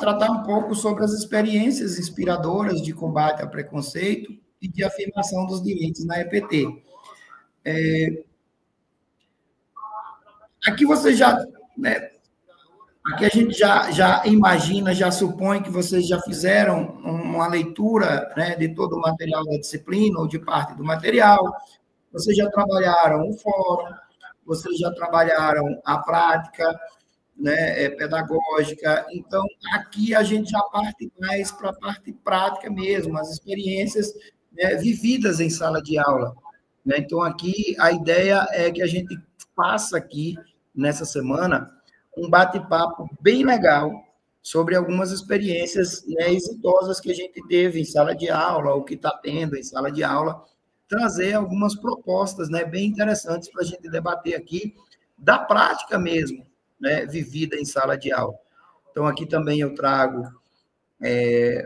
tratar um pouco sobre as experiências inspiradoras de combate ao preconceito e de afirmação dos direitos na EPT. Aqui você já, né, aqui a gente já imagina, já supõe que vocês já fizeram uma leitura, né, de todo o material da disciplina ou de parte do material, vocês já trabalharam o fórum, vocês já trabalharam a prática, né, pedagógica. Então, aqui a gente já parte mais para a parte prática mesmo, as experiências, né, vividas em sala de aula. Né? Então, aqui a ideia é que a gente faça aqui, nessa semana, um bate-papo bem legal sobre algumas experiências, né, exitosas que a gente teve em sala de aula, ou que está tendo em sala de aula, trazer algumas propostas, né, bem interessantes para a gente debater aqui, da prática mesmo, né, vivida em sala de aula. Então, aqui também eu trago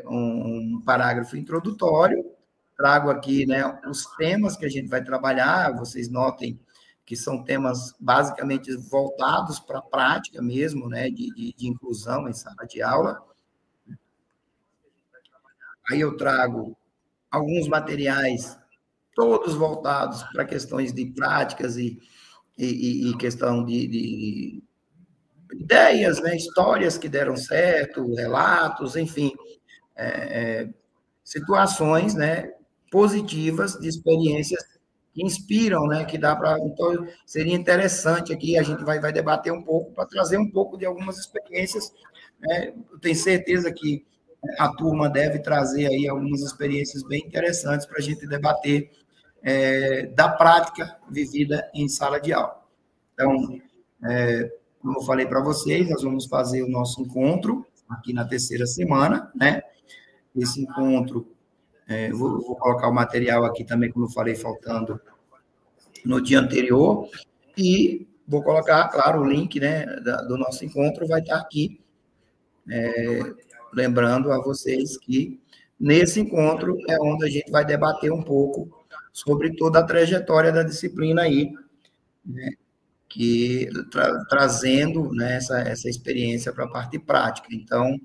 um parágrafo introdutório, trago aqui, né, os temas que a gente vai trabalhar, vocês notem que são temas basicamente voltados para a prática mesmo, né, de inclusão em sala de aula. Aí eu trago alguns materiais, todos voltados para questões de práticas e questão de ideias, né, histórias que deram certo, relatos, enfim, situações, né, positivas de experiências que inspiram, né, que dá para... Então, seria interessante aqui, a gente vai debater um pouco, para trazer um pouco de algumas experiências, né? Eu tenho certeza que a turma deve trazer aí algumas experiências bem interessantes para a gente debater da prática vivida em sala de aula. Então, como eu falei para vocês, nós vamos fazer o nosso encontro aqui na terceira semana, né? Esse encontro, vou colocar o material aqui também, como eu falei, faltando no dia anterior, e vou colocar, claro, o link, né, do nosso encontro vai estar aqui, lembrando a vocês que nesse encontro é onde a gente vai debater um pouco sobre toda a trajetória da disciplina aí, né, que trazendo, né, essa experiência para a parte prática. Então,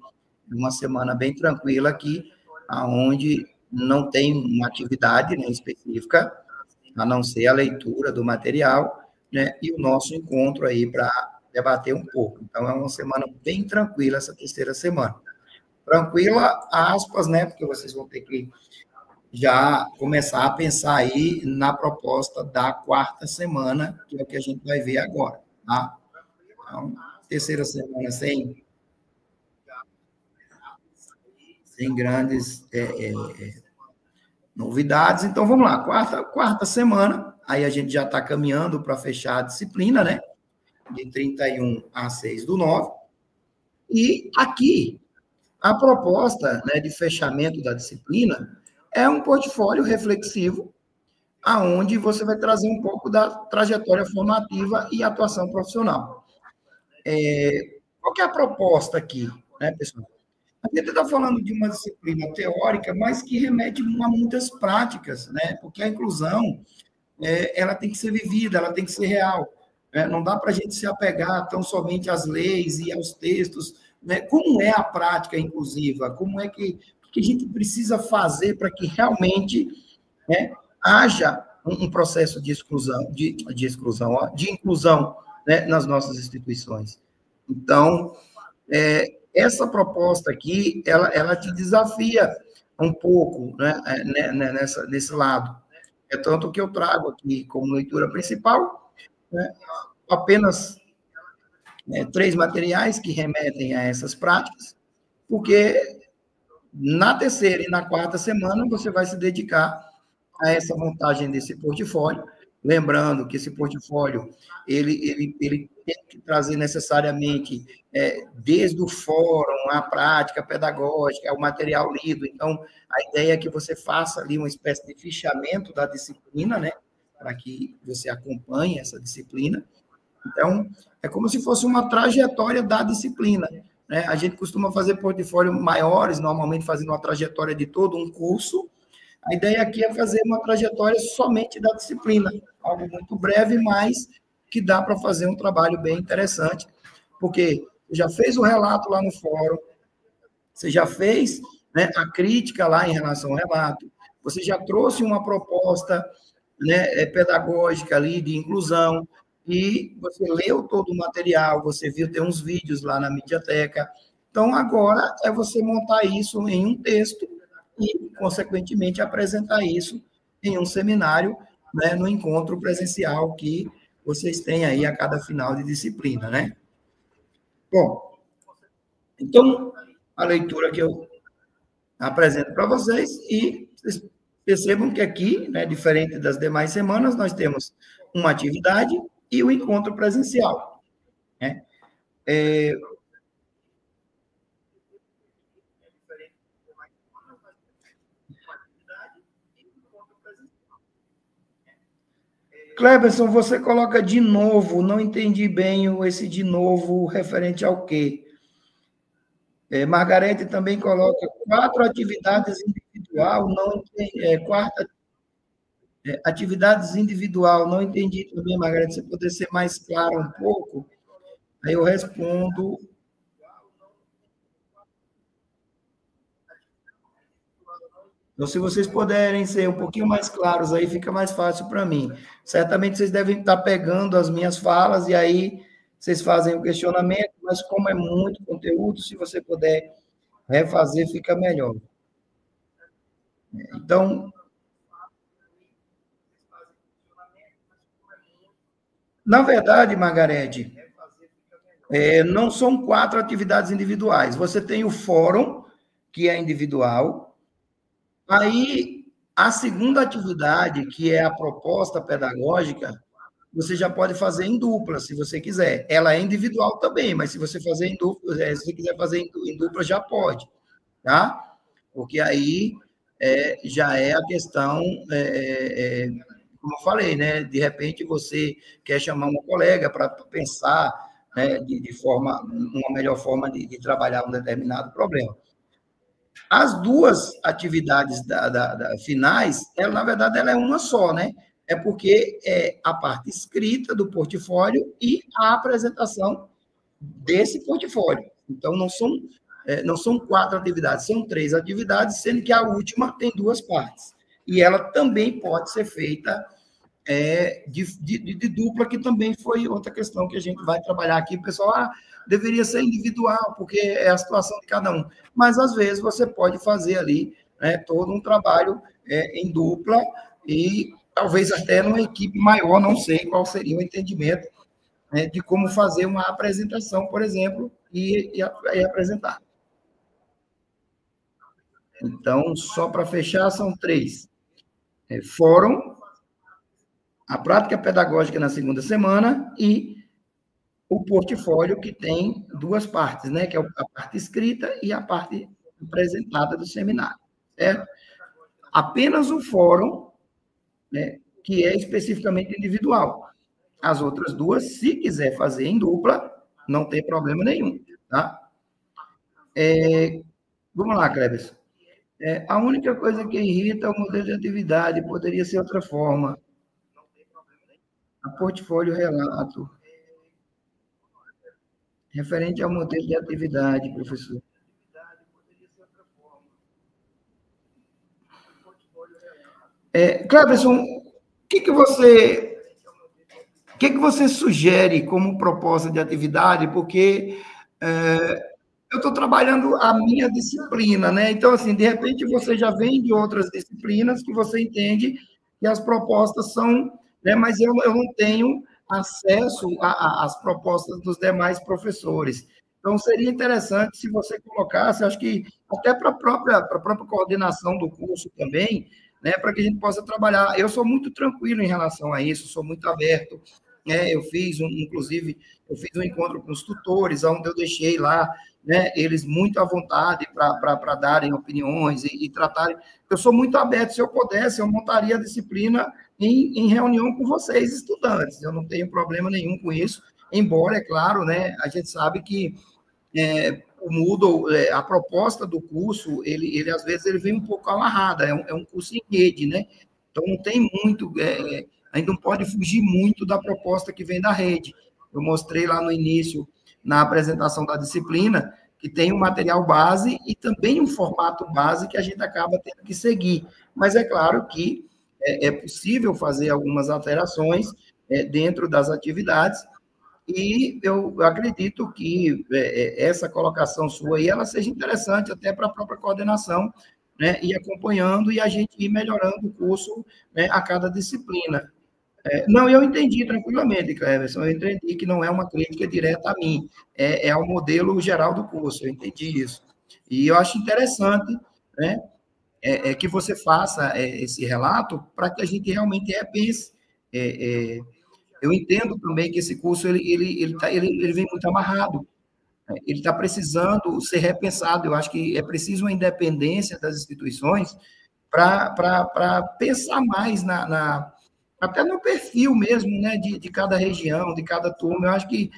uma semana bem tranquila aqui, aonde não tem uma atividade, né, específica, a não ser a leitura do material, né, e o nosso encontro aí para debater um pouco. Então, é uma semana bem tranquila essa terceira semana. Tranquila, aspas, né, porque vocês vão ter que já começar a pensar aí na proposta da quarta semana, que é o que a gente vai ver agora, tá? Então, terceira semana sem grandes novidades. Então, vamos lá, quarta semana, aí a gente já está caminhando para fechar a disciplina, né? De 31 a 6/9. E aqui, a proposta, né, de fechamento da disciplina é um portfólio reflexivo, aonde você vai trazer um pouco da trajetória formativa e atuação profissional. Qual que é a proposta aqui, né, pessoal? A gente está falando de uma disciplina teórica, mas que remete a muitas práticas, né? Porque a inclusão, ela tem que ser vivida, ela tem que ser real. Né? Não dá para a gente se apegar tão somente às leis e aos textos. Né? Como é a prática inclusiva? Como é que a gente precisa fazer para que realmente, né, haja um processo de exclusão, de inclusão, né, nas nossas instituições? Então, essa proposta aqui, ela te desafia um pouco, né, nesse lado. É tanto que eu trago aqui como leitura principal, né, apenas 3 materiais que remetem a essas práticas, porque na terceira e na quarta semana você vai se dedicar a essa montagem desse portfólio, lembrando que esse portfólio ele tem que trazer necessariamente desde o fórum, a prática pedagógica, o material lido. Então, a ideia é que você faça ali uma espécie de fichamento da disciplina, né, para que você acompanhe essa disciplina. Então, é como se fosse uma trajetória da disciplina. Né? A gente costuma fazer portfólios maiores, normalmente fazendo uma trajetória de todo um curso. A ideia aqui é fazer uma trajetória somente da disciplina, algo muito breve, mas que dá para fazer um trabalho bem interessante, porque você já fez o relato lá no fórum, você já fez, né, a crítica lá em relação ao relato, você já trouxe uma proposta, né, pedagógica ali de inclusão, e você leu todo o material, você viu, tem uns vídeos lá na Mediateca. Então, agora é você montar isso em um texto e, consequentemente, apresentar isso em um seminário, né, no encontro presencial que vocês têm aí a cada final de disciplina, né? Bom, então, a leitura que eu apresento para vocês, e vocês percebam que aqui, né, diferente das demais semanas, nós temos uma atividade e o encontro presencial. Né? Cleberson, você coloca de novo, não entendi bem esse de novo referente ao quê? Margarete também coloca 4 atividades individual, não quarta atividades individual, não entendi também, Margarete, se puder ser mais claro um pouco, aí eu respondo. Então, se vocês puderem ser um pouquinho mais claros, aí fica mais fácil para mim. Certamente vocês devem estar pegando as minhas falas e aí vocês fazem o questionamento, mas como é muito conteúdo, se você puder refazer, fica melhor. Então, na verdade, Margarete, não são 4 atividades individuais. Você tem o fórum, que é individual. Aí, a segunda atividade, que é a proposta pedagógica, você já pode fazer em dupla, se você quiser. Ela é individual também, mas se você fazer em dupla, se você quiser fazer em dupla, já pode, tá? Porque aí já é a questão, como eu falei, né? De repente você quer chamar uma colega para pensar, né, de forma, uma melhor forma de trabalhar um determinado problema. As duas atividades finais, ela, na verdade, ela é uma só, né? É porque é a parte escrita do portfólio e a apresentação desse portfólio. Então, não são 4 atividades, são 3 atividades, sendo que a última tem 2 partes. E ela também pode ser feita de dupla, que também foi outra questão que a gente vai trabalhar aqui. O pessoal, deveria ser individual, porque é a situação de cada um. Mas, às vezes, você pode fazer ali, né, todo um trabalho em dupla e talvez até numa equipe maior, não sei qual seria o entendimento, né, de como fazer uma apresentação, por exemplo, e apresentar. Então, só para fechar, são 3. Fórum, a prática pedagógica na segunda semana e o portfólio, que tem 2 partes, né? Que é a parte escrita e a parte apresentada do seminário, certo? Apenas o fórum, né, que é especificamente individual. As outras 2, se quiser fazer em dupla, não tem problema nenhum, tá? Vamos lá, Cleber. A única coisa que irrita é o modelo de atividade, poderia ser outra forma. A portfólio relato. Referente ao modelo de atividade, professor. Cleberson, o que você sugere como proposta de atividade? Porque eu estou trabalhando a minha disciplina, né? Então, assim, de repente você já vem de outras disciplinas que você entende que as propostas são, né? Mas eu não tenho acesso às propostas dos demais professores. Então, seria interessante se você colocasse, acho que até para a própria coordenação do curso também, né? Para que a gente possa trabalhar. Eu sou muito tranquilo em relação a isso, sou muito aberto. Inclusive, eu fiz um encontro com os tutores, onde eu deixei lá, né, eles muito à vontade para darem opiniões e tratarem. Eu sou muito aberto, se eu pudesse, eu montaria a disciplina em reunião com vocês, estudantes. Eu não tenho problema nenhum com isso, embora, é claro, né, a gente sabe que o Moodle, a proposta do curso, ele às vezes ele vem um pouco amarrada, é um curso em rede, né? Então não tem muito, ainda não pode fugir muito da proposta que vem da rede. Eu mostrei lá no início, na apresentação da disciplina, que tem um material base e também um formato base que a gente acaba tendo que seguir. Mas é claro que é possível fazer algumas alterações dentro das atividades, e eu acredito que essa colocação sua aí, ela seja interessante até para a própria coordenação, né, ir acompanhando e a gente ir melhorando o curso, né, a cada disciplina. Não, eu entendi tranquilamente, Cleverson, eu entendi que não é uma crítica direta a mim, é ao modelo geral do curso, eu entendi isso. E eu acho interessante, né, que você faça esse relato para que a gente realmente repense. Eu entendo também que esse curso ele vem muito amarrado, ele está precisando ser repensado. Eu acho que é preciso uma independência das instituições para pensar mais até no perfil mesmo, né, de cada região, de cada turma. Eu acho que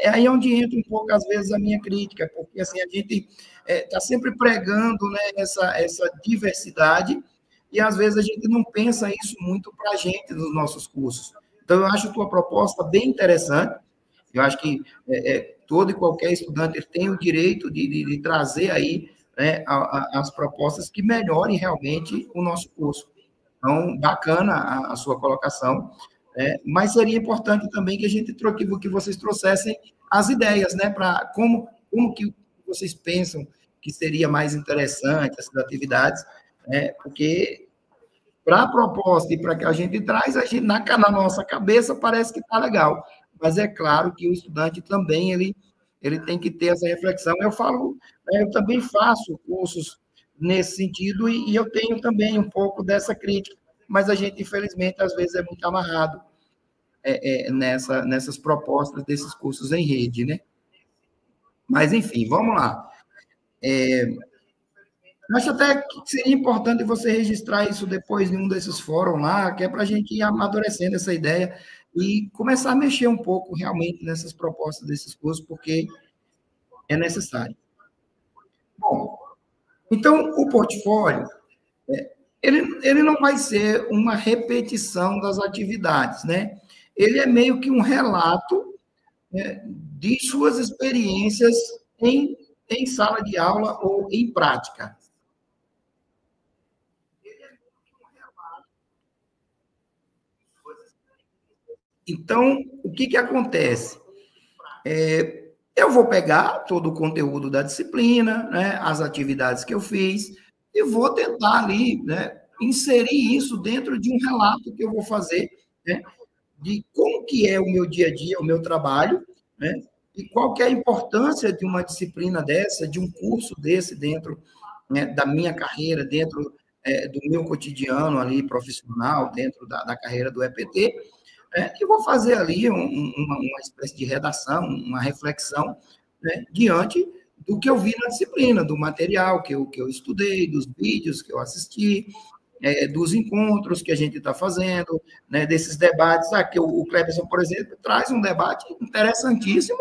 aí onde entra um pouco, às vezes, a minha crítica, porque assim, a gente está sempre pregando, né, essa diversidade, e às vezes a gente não pensa isso muito para a gente nos nossos cursos. Então, eu acho a tua proposta bem interessante. Eu acho que todo e qualquer estudante ele tem o direito de trazer aí, né, as propostas que melhorem realmente o nosso curso. Então, bacana a sua colocação, mas seria importante também que a gente que vocês trouxessem as ideias, né, para como que vocês pensam que seria mais interessante essas atividades, porque para a proposta e para que a gente traz, a gente, na nossa cabeça parece que está legal, mas é claro que o estudante também ele tem que ter essa reflexão. Eu falo, eu também faço cursos nesse sentido e eu tenho também um pouco dessa crítica, mas a gente, infelizmente, às vezes é muito amarrado nessas propostas desses cursos em rede, né? Mas, enfim, vamos lá. Acho até que seria importante você registrar isso depois em um desses fóruns lá, que é para a gente ir amadurecendo essa ideia e começar a mexer um pouco realmente nessas propostas desses cursos, porque é necessário. Bom, então, o portfólio, ele não vai ser uma repetição das atividades, né? Ele é meio que um relato, né, de suas experiências em sala de aula ou em prática. Então, o que acontece? Eu vou pegar todo o conteúdo da disciplina, né, as atividades que eu fiz, e vou tentar ali, né, inserir isso dentro de um relato que eu vou fazer, né, de como que é o meu dia a dia, o meu trabalho, né, e qual que é a importância de uma disciplina dessa, de um curso desse dentro, né, da minha carreira, dentro do meu cotidiano ali profissional, dentro da carreira do EPT, e vou fazer ali uma espécie de redação, uma reflexão, né, diante do que eu vi na disciplina, do material que eu estudei, dos vídeos que eu assisti, dos encontros que a gente está fazendo, né, desses debates. Aqui o Cleberson, por exemplo, traz um debate interessantíssimo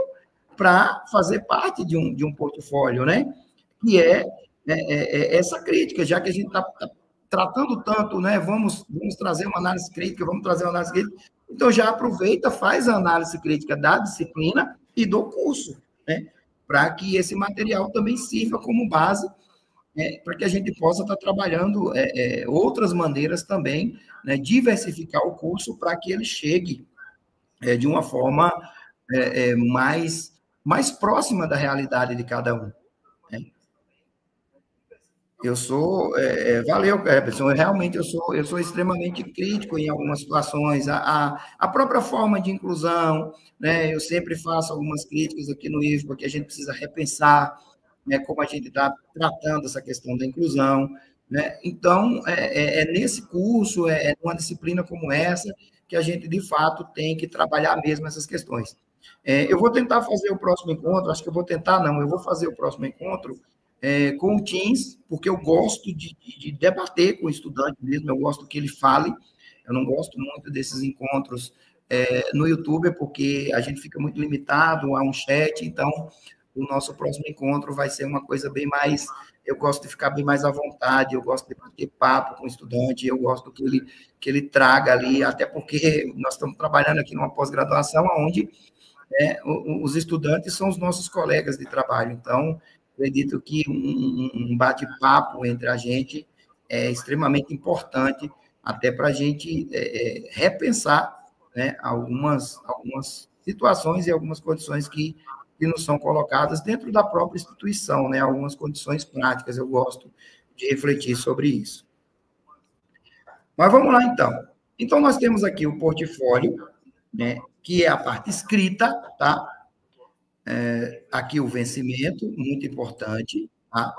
para fazer parte de um portfólio, né? Que essa crítica, já que a gente está tratando tanto, né? Vamos trazer uma análise crítica, vamos trazer uma análise crítica. Então, já aproveita, faz a análise crítica da disciplina e do curso, né? Para que esse material também sirva como base, para que a gente possa estar trabalhando outras maneiras também, né? Diversificar o curso para que ele chegue de uma forma mais próxima da realidade de cada um. Né? Valeu, Cleberson, realmente eu sou extremamente crítico em algumas situações, a própria forma de inclusão, né, eu sempre faço algumas críticas aqui no IFBA, porque a gente precisa repensar, né, como a gente está tratando essa questão da inclusão, né, então, nesse curso, numa disciplina como essa, que a gente, de fato, tem que trabalhar mesmo essas questões. Eu vou tentar fazer o próximo encontro, acho que eu vou tentar, não, eu vou fazer o próximo encontro, com o Teams, porque eu gosto de debater com o estudante mesmo, eu gosto que ele fale, eu não gosto muito desses encontros no YouTube, porque a gente fica muito limitado a um chat, então o nosso próximo encontro vai ser uma coisa bem mais, eu gosto de ficar bem mais à vontade, eu gosto de bater papo com o estudante, eu gosto que ele traga ali, até porque nós estamos trabalhando aqui numa pós-graduação onde os estudantes são os nossos colegas de trabalho, então acredito que um bate-papo entre a gente é extremamente importante, até para a gente repensar, né, algumas situações e algumas condições que nos são colocadas dentro da própria instituição, né, algumas condições práticas, eu gosto de refletir sobre isso. Mas vamos lá, então. Então, nós temos aqui o portfólio, né, que é a parte escrita, tá? Aqui o vencimento, muito importante, tá?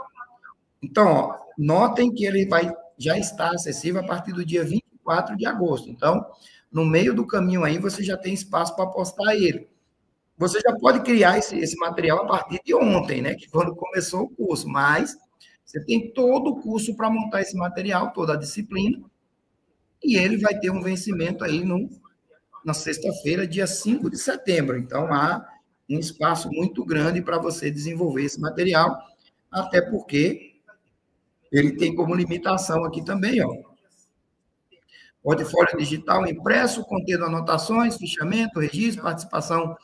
Então, ó, notem que ele já está acessível a partir do dia 24 de agosto. Então, no meio do caminho aí, você já tem espaço para postar ele. Você já pode criar esse material a partir de ontem, né? Que quando começou o curso, mas você tem todo o curso para montar esse material, toda a disciplina, e ele vai ter um vencimento aí na sexta-feira, dia 5 de setembro. Então, há um espaço muito grande para você desenvolver esse material, até porque ele tem como limitação aqui também, ó, portfólio digital impresso, contendo anotações, fichamento, registro, participação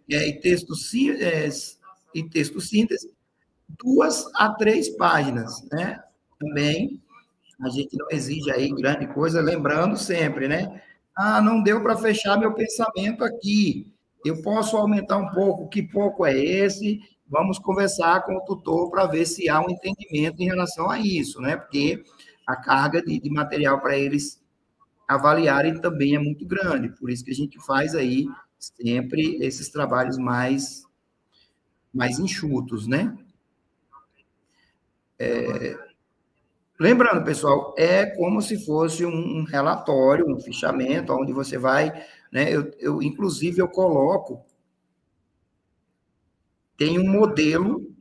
e texto síntese, 2 a 3 páginas, né? Também a gente não exige aí grande coisa, lembrando sempre, né? Ah, não deu para fechar meu pensamento aqui. Eu posso aumentar um pouco, que pouco é esse? Vamos conversar com o tutor para ver se há um entendimento em relação a isso, né? Porque a carga de material para eles avaliarem também é muito grande. Por isso que a gente faz aí sempre esses trabalhos mais enxutos, né? Lembrando, pessoal, é como se fosse um relatório, um fichamento, onde você vai né? Inclusive, eu coloco, tem um modelo,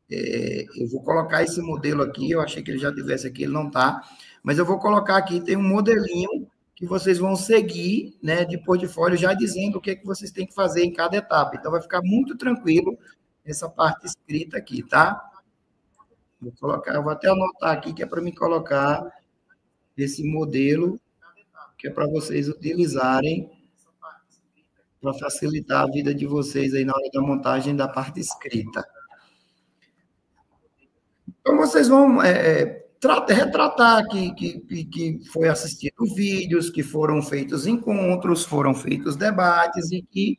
eu vou colocar esse modelo aqui, eu achei que ele já tivesse aqui, ele não está, mas eu vou colocar aqui, tem um modelinho que vocês vão seguir, né, de portfólio, já dizendo o que é que vocês têm que fazer em cada etapa. Então, vai ficar muito tranquilo essa parte escrita aqui, tá? Vou colocar, eu vou até anotar aqui, que é para me colocar esse modelo, que é para vocês utilizarem para facilitar a vida de vocês aí na hora da montagem da parte escrita. Então, vocês vão retratar que foi assistido vídeos, que foram feitos encontros, foram feitos debates e que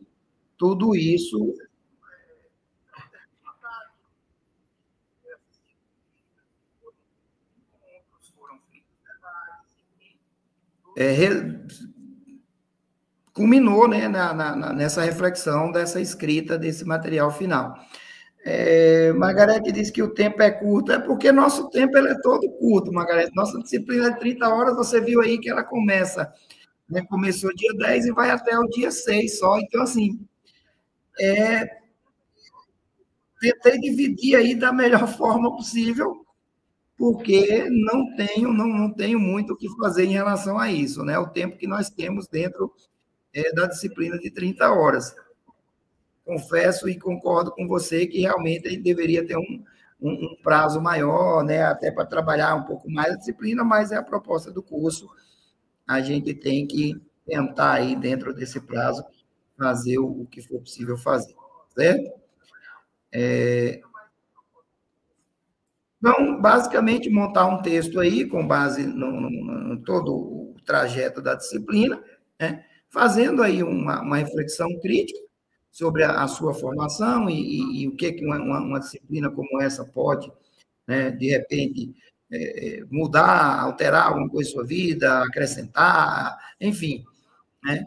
tudo isso culminou, né, nessa reflexão dessa escrita desse material final. Margarete disse que o tempo é curto, é porque nosso tempo ele é todo curto, Margarete. Nossa disciplina de 30 horas, você viu aí que ela começa, né, começou dia 10 e vai até o dia 6 só. Então, assim, tentei dividir aí da melhor forma possível, porque não tenho muito o que fazer em relação a isso, né? O tempo que nós temos dentro da disciplina de 30 horas. Confesso e concordo com você que realmente a gente deveria ter um prazo maior, né? Até para trabalhar um pouco mais a disciplina, mas é a proposta do curso. A gente tem que tentar aí, dentro desse prazo, fazer o que for possível fazer, certo? Então, basicamente, montar um texto aí, com base no todo o trajeto da disciplina, né? Fazendo aí uma reflexão crítica sobre a sua formação e o que uma disciplina como essa pode, né, de repente, mudar, alterar alguma coisa em sua vida, acrescentar, enfim, né?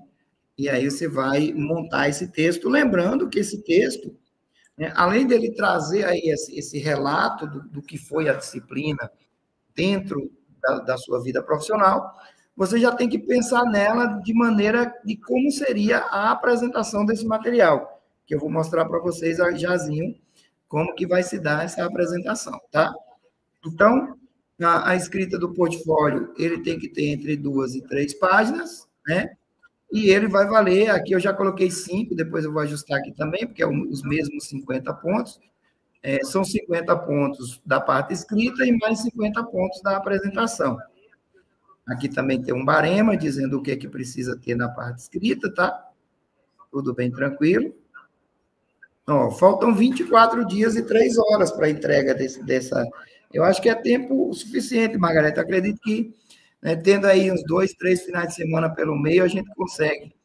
E aí você vai montar esse texto, lembrando que esse texto, né, além dele trazer aí esse relato do que foi a disciplina dentro da sua vida profissional, você já tem que pensar nela de maneira de como seria a apresentação desse material, que eu vou mostrar para vocês jazinho como que vai se dar essa apresentação, tá? Então, a escrita do portfólio, ele tem que ter entre 2 e 3 páginas, né? E ele vai valer, aqui eu já coloquei 5, depois eu vou ajustar aqui também, porque é os mesmos 50 pontos. São 50 pontos da parte escrita e mais 50 pontos da apresentação. Aqui também tem um barema dizendo o que é que precisa ter na parte escrita, tá? Tudo bem tranquilo. Ó, faltam 24 dias e 3 horas para a entrega dessa. Eu acho que é tempo suficiente, Margarete. Acredito que, né, tendo aí uns 2, 3 finais de semana pelo meio, a gente consegue.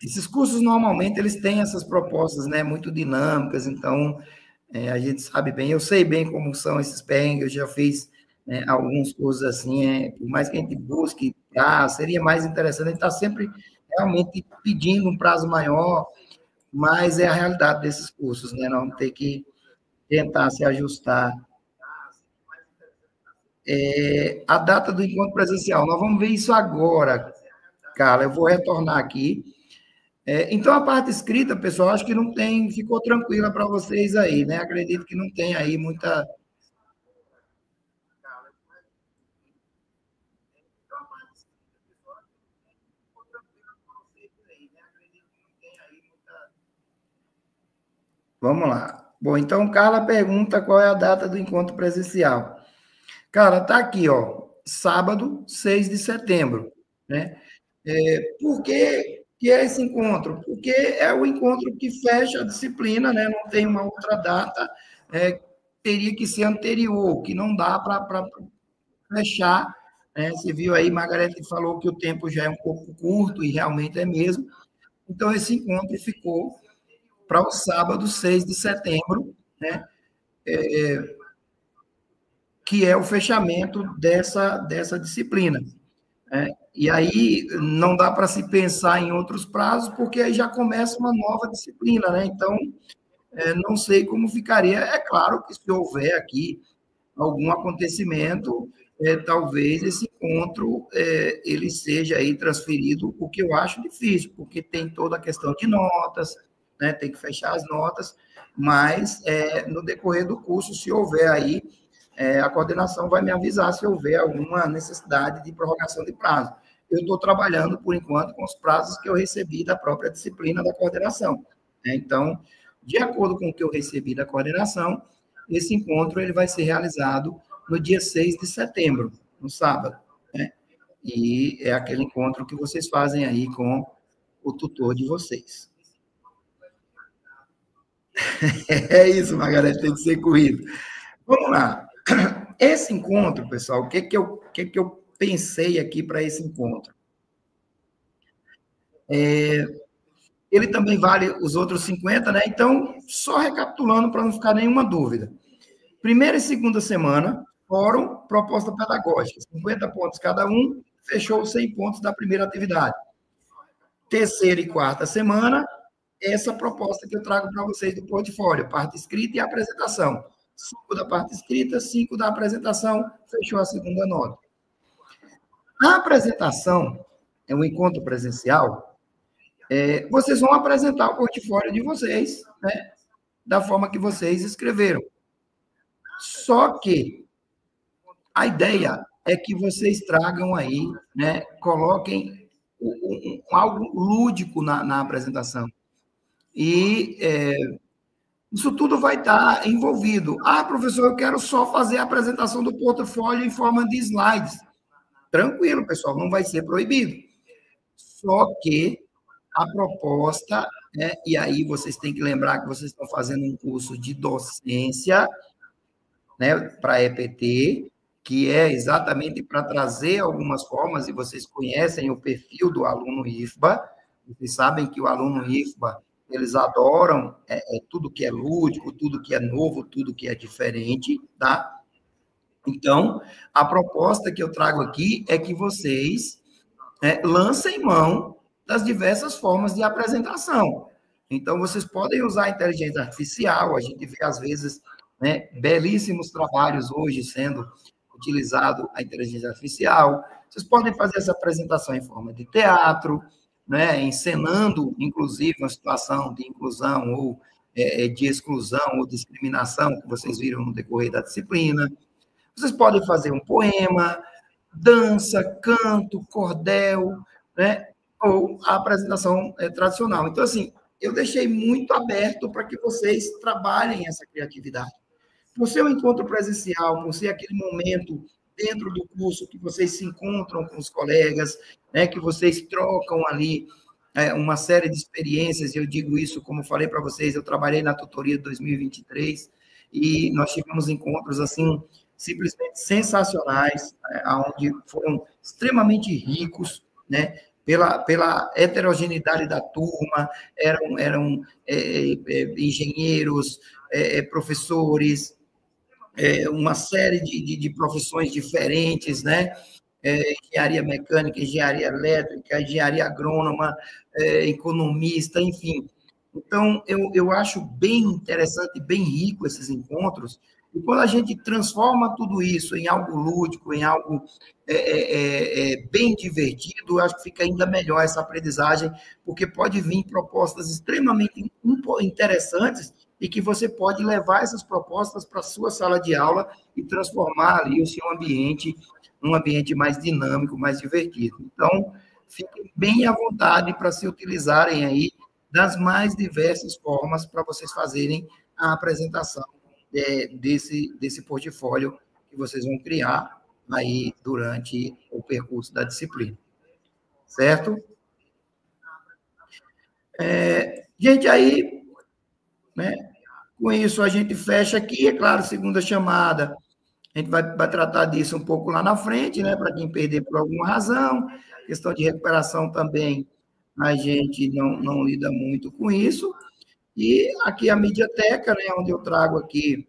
Esses cursos, normalmente, eles têm essas propostas, né, muito dinâmicas, então, a gente sabe bem, eu sei bem como são esses perrengues, eu já fiz, né, alguns cursos assim, por mais que a gente busque prazo, seria mais interessante, a gente está sempre realmente pedindo um prazo maior, mas é a realidade desses cursos, né, nós vamos ter que tentar se ajustar. A data do encontro presencial, nós vamos ver isso agora, cara, eu vou retornar aqui. Então, a parte escrita, pessoal, acho que não tem, ficou tranquila para vocês aí, né? Acredito que não tem aí muita. Vamos lá. Bom, então, Carla pergunta qual é a data do encontro presencial. Cara, tá aqui, ó, sábado, 6 de setembro, né? Por que é esse encontro? Porque é o encontro que fecha a disciplina, né? Não tem uma outra data, teria que ser anterior, que não dá para fechar, né? Você viu aí, Margarete falou que o tempo já é um pouco curto, e realmente é mesmo. Então, esse encontro ficou para o sábado, 6 de setembro, né? Que é o fechamento dessa disciplina. Né? E aí não dá para se pensar em outros prazos, porque aí já começa uma nova disciplina, né? Então, não sei como ficaria. É claro que se houver aqui algum acontecimento, talvez esse encontro ele seja aí transferido, o que eu acho difícil, porque tem toda a questão de notas, né, tem que fechar as notas, mas no decorrer do curso, se houver aí, a coordenação vai me avisar se houver alguma necessidade de prorrogação de prazo. Eu estou trabalhando, por enquanto, com os prazos que eu recebi da própria disciplina da coordenação, né? Então, de acordo com o que eu recebi da coordenação, esse encontro ele vai ser realizado no dia 6 de setembro, no sábado, né? E é aquele encontro que vocês fazem aí com o tutor de vocês. É isso, Margareth, tem que ser corrido. Vamos lá. Esse encontro, pessoal, o que eu pensei aqui para esse encontro? Ele também vale os outros 50, né? Então, só recapitulando para não ficar nenhuma dúvida. Primeira e segunda semana, fórum, proposta pedagógica, 50 pontos cada um, fechou 100 pontos da primeira atividade. Terceira e quarta semana, essa proposta que eu trago para vocês do portfólio, parte escrita e apresentação. 5 da parte escrita, 5 da apresentação, fechou a segunda nota. A apresentação, é um encontro presencial, vocês vão apresentar o portfólio de vocês, né, da forma que vocês escreveram. Só que a ideia é que vocês tragam aí, né, coloquem algo lúdico na apresentação. E isso tudo vai estar envolvido. Ah, professor, eu quero só fazer a apresentação do portfólio em forma de slides. Tranquilo, pessoal, não vai ser proibido. Só que a proposta, né, e aí vocês têm que lembrar que vocês estão fazendo um curso de docência, né, para EPT, que é exatamente para trazer algumas formas, e vocês conhecem o perfil do aluno IFBA, vocês sabem que o aluno IFBA, eles adoram tudo que é lúdico, tudo que é novo, tudo que é diferente, tá? Então, a proposta que eu trago aqui é que vocês lancem mão das diversas formas de apresentação. Então, vocês podem usar a inteligência artificial, a gente vê, às vezes, né, belíssimos trabalhos hoje sendo utilizado a inteligência artificial. Vocês podem fazer essa apresentação em forma de teatro, né, encenando, inclusive, uma situação de inclusão ou de exclusão ou discriminação que vocês viram no decorrer da disciplina. Vocês podem fazer um poema, dança, canto, cordel, né, ou a apresentação tradicional. Então, assim, eu deixei muito aberto para que vocês trabalhem essa criatividade. Por ser um encontro presencial, por ser aquele momento dentro do curso que vocês se encontram com os colegas, né, que vocês trocam ali uma série de experiências, e eu digo isso, como falei para vocês, eu trabalhei na tutoria de 2023, e nós tivemos encontros, assim, simplesmente sensacionais, onde foram extremamente ricos, né, pela heterogeneidade da turma, eram engenheiros, professores, uma série de profissões diferentes, né? Engenharia mecânica, engenharia elétrica, engenharia agrônoma, economista, enfim. Então, eu acho bem interessante, bem rico esses encontros, e quando a gente transforma tudo isso em algo lúdico, em algo bem divertido, eu acho que fica ainda melhor essa aprendizagem, porque pode vir propostas extremamente interessantes e que você pode levar essas propostas para a sua sala de aula e transformar ali o seu ambiente num ambiente mais dinâmico, mais divertido. Então, fiquem bem à vontade para se utilizarem aí das mais diversas formas para vocês fazerem a apresentação desse portfólio que vocês vão criar aí durante o percurso da disciplina. Certo? Gente, aí, né, com isso a gente fecha aqui, é claro, segunda chamada, a gente vai tratar disso um pouco lá na frente, né, para quem perder por alguma razão, questão de recuperação também, a gente não lida muito com isso, e aqui a Mediateca, né, onde eu trago aqui,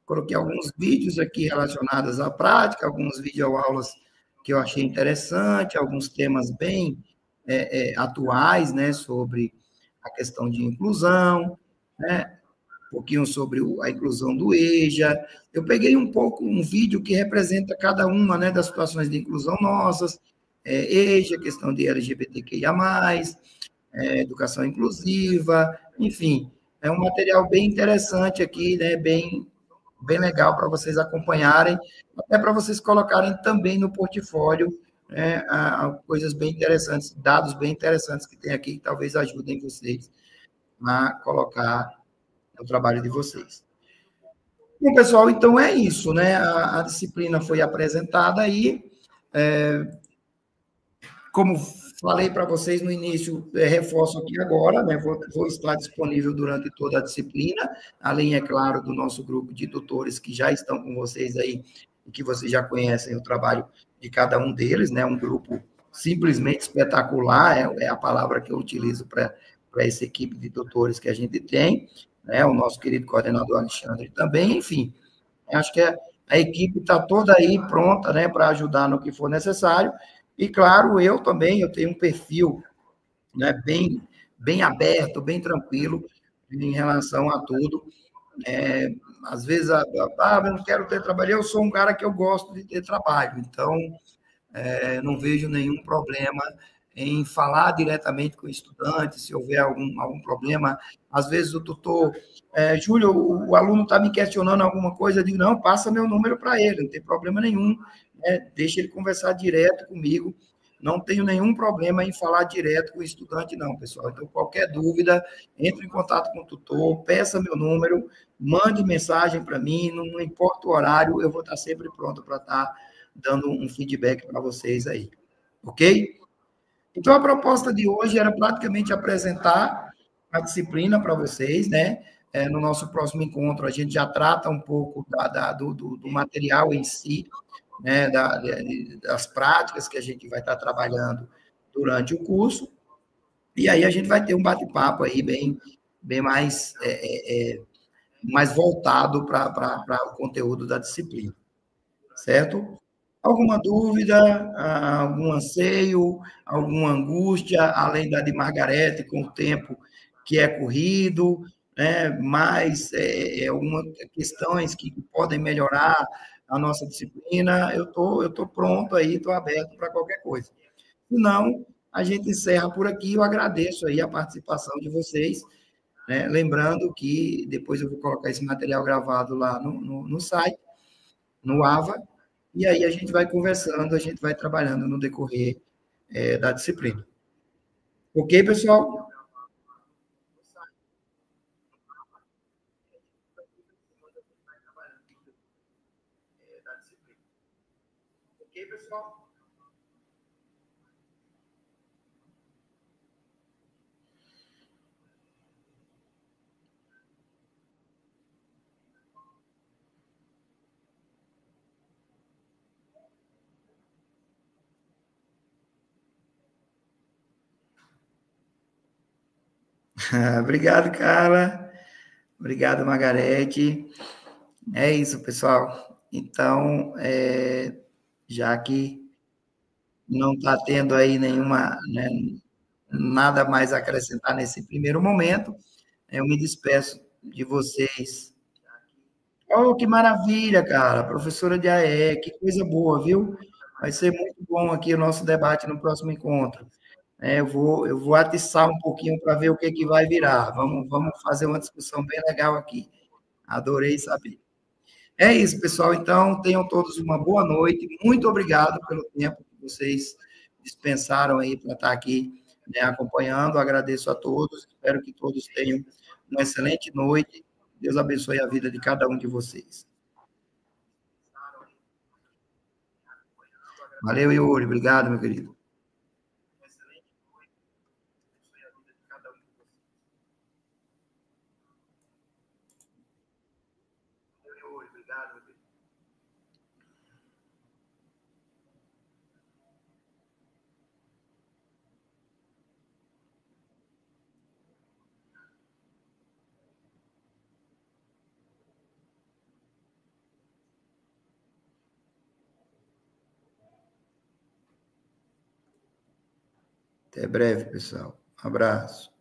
coloquei alguns vídeos aqui relacionados à prática, alguns videoaulas que eu achei interessante, alguns temas bem atuais, né, sobre a questão de inclusão, né? um pouquinho sobre a inclusão do EJA. Eu peguei um pouco um vídeo que representa cada uma, né, das situações de inclusão nossas, EJA, questão de LGBTQIA+, educação inclusiva, enfim, é um material bem interessante aqui, né, bem legal para vocês acompanharem, até para vocês colocarem também no portfólio, né, coisas bem interessantes, dados bem interessantes que tem aqui, que talvez ajudem vocês a colocar no trabalho de vocês. Bom, pessoal, então é isso, né? A disciplina foi apresentada aí. Como falei para vocês no início, reforço aqui agora, né? Vou estar disponível durante toda a disciplina, além, é claro, do nosso grupo de tutores que já estão com vocês aí, e que vocês já conhecem o trabalho de cada um deles, né? Um grupo simplesmente espetacular, é a palavra que eu utilizo para essa equipe de tutores que a gente tem, né? O nosso querido coordenador Alexandre também, enfim, acho que a equipe está toda aí pronta, né, para ajudar no que for necessário. E, claro, eu também, eu tenho um perfil, né, bem aberto, bem tranquilo em relação a tudo. Às vezes, eu não quero ter trabalho, eu sou um cara que eu gosto de ter trabalho, então, não vejo nenhum problema em falar diretamente com o estudante, se houver algum problema. Às vezes o tutor, Júlio, o aluno está me questionando alguma coisa, eu digo, não, passa meu número para ele, não tem problema nenhum, né? Deixa ele conversar direto comigo, não tenho nenhum problema em falar direto com o estudante, não, pessoal. Então, qualquer dúvida, entre em contato com o tutor, peça meu número, mande mensagem para mim, não importa o horário, eu vou estar sempre pronto para estar dando um feedback para vocês aí, ok? Então, a proposta de hoje era praticamente apresentar a disciplina para vocês, né? No nosso próximo encontro, a gente já trata um pouco do material em si, né? Das práticas que a gente vai estar trabalhando durante o curso, e aí a gente vai ter um bate-papo aí bem mais voltado para o conteúdo da disciplina, certo? Alguma dúvida, algum anseio, alguma angústia, além da de Margarete, com o tempo que é corrido, né? Mais algumas questões que podem melhorar a nossa disciplina, eu tô pronto aí, estou aberto para qualquer coisa. Se não, a gente encerra por aqui, eu agradeço aí a participação de vocês, né? Lembrando que depois eu vou colocar esse material gravado lá no site, no AVA, e aí a gente vai conversando, a gente vai trabalhando no decorrer da disciplina. Ok, pessoal? Ok, pessoal? Obrigado, Carla. Obrigado, Margarete. É isso, pessoal. Então, já que não está tendo aí nenhuma, né, nada mais a acrescentar nesse primeiro momento, eu me despeço de vocês. Oh, que maravilha, cara, professora de AE, que coisa boa, viu? Vai ser muito bom aqui o nosso debate no próximo encontro. Eu vou atiçar um pouquinho para ver o que vai virar. Vamos fazer uma discussão bem legal aqui. Adorei saber. É isso, pessoal. Então, tenham todos uma boa noite. Muito obrigado pelo tempo que vocês dispensaram aí para estar aqui, né, acompanhando. Agradeço a todos. Espero que todos tenham uma excelente noite. Deus abençoe a vida de cada um de vocês. Valeu, Yuri. Obrigado, meu querido. Até breve, pessoal. Um abraço.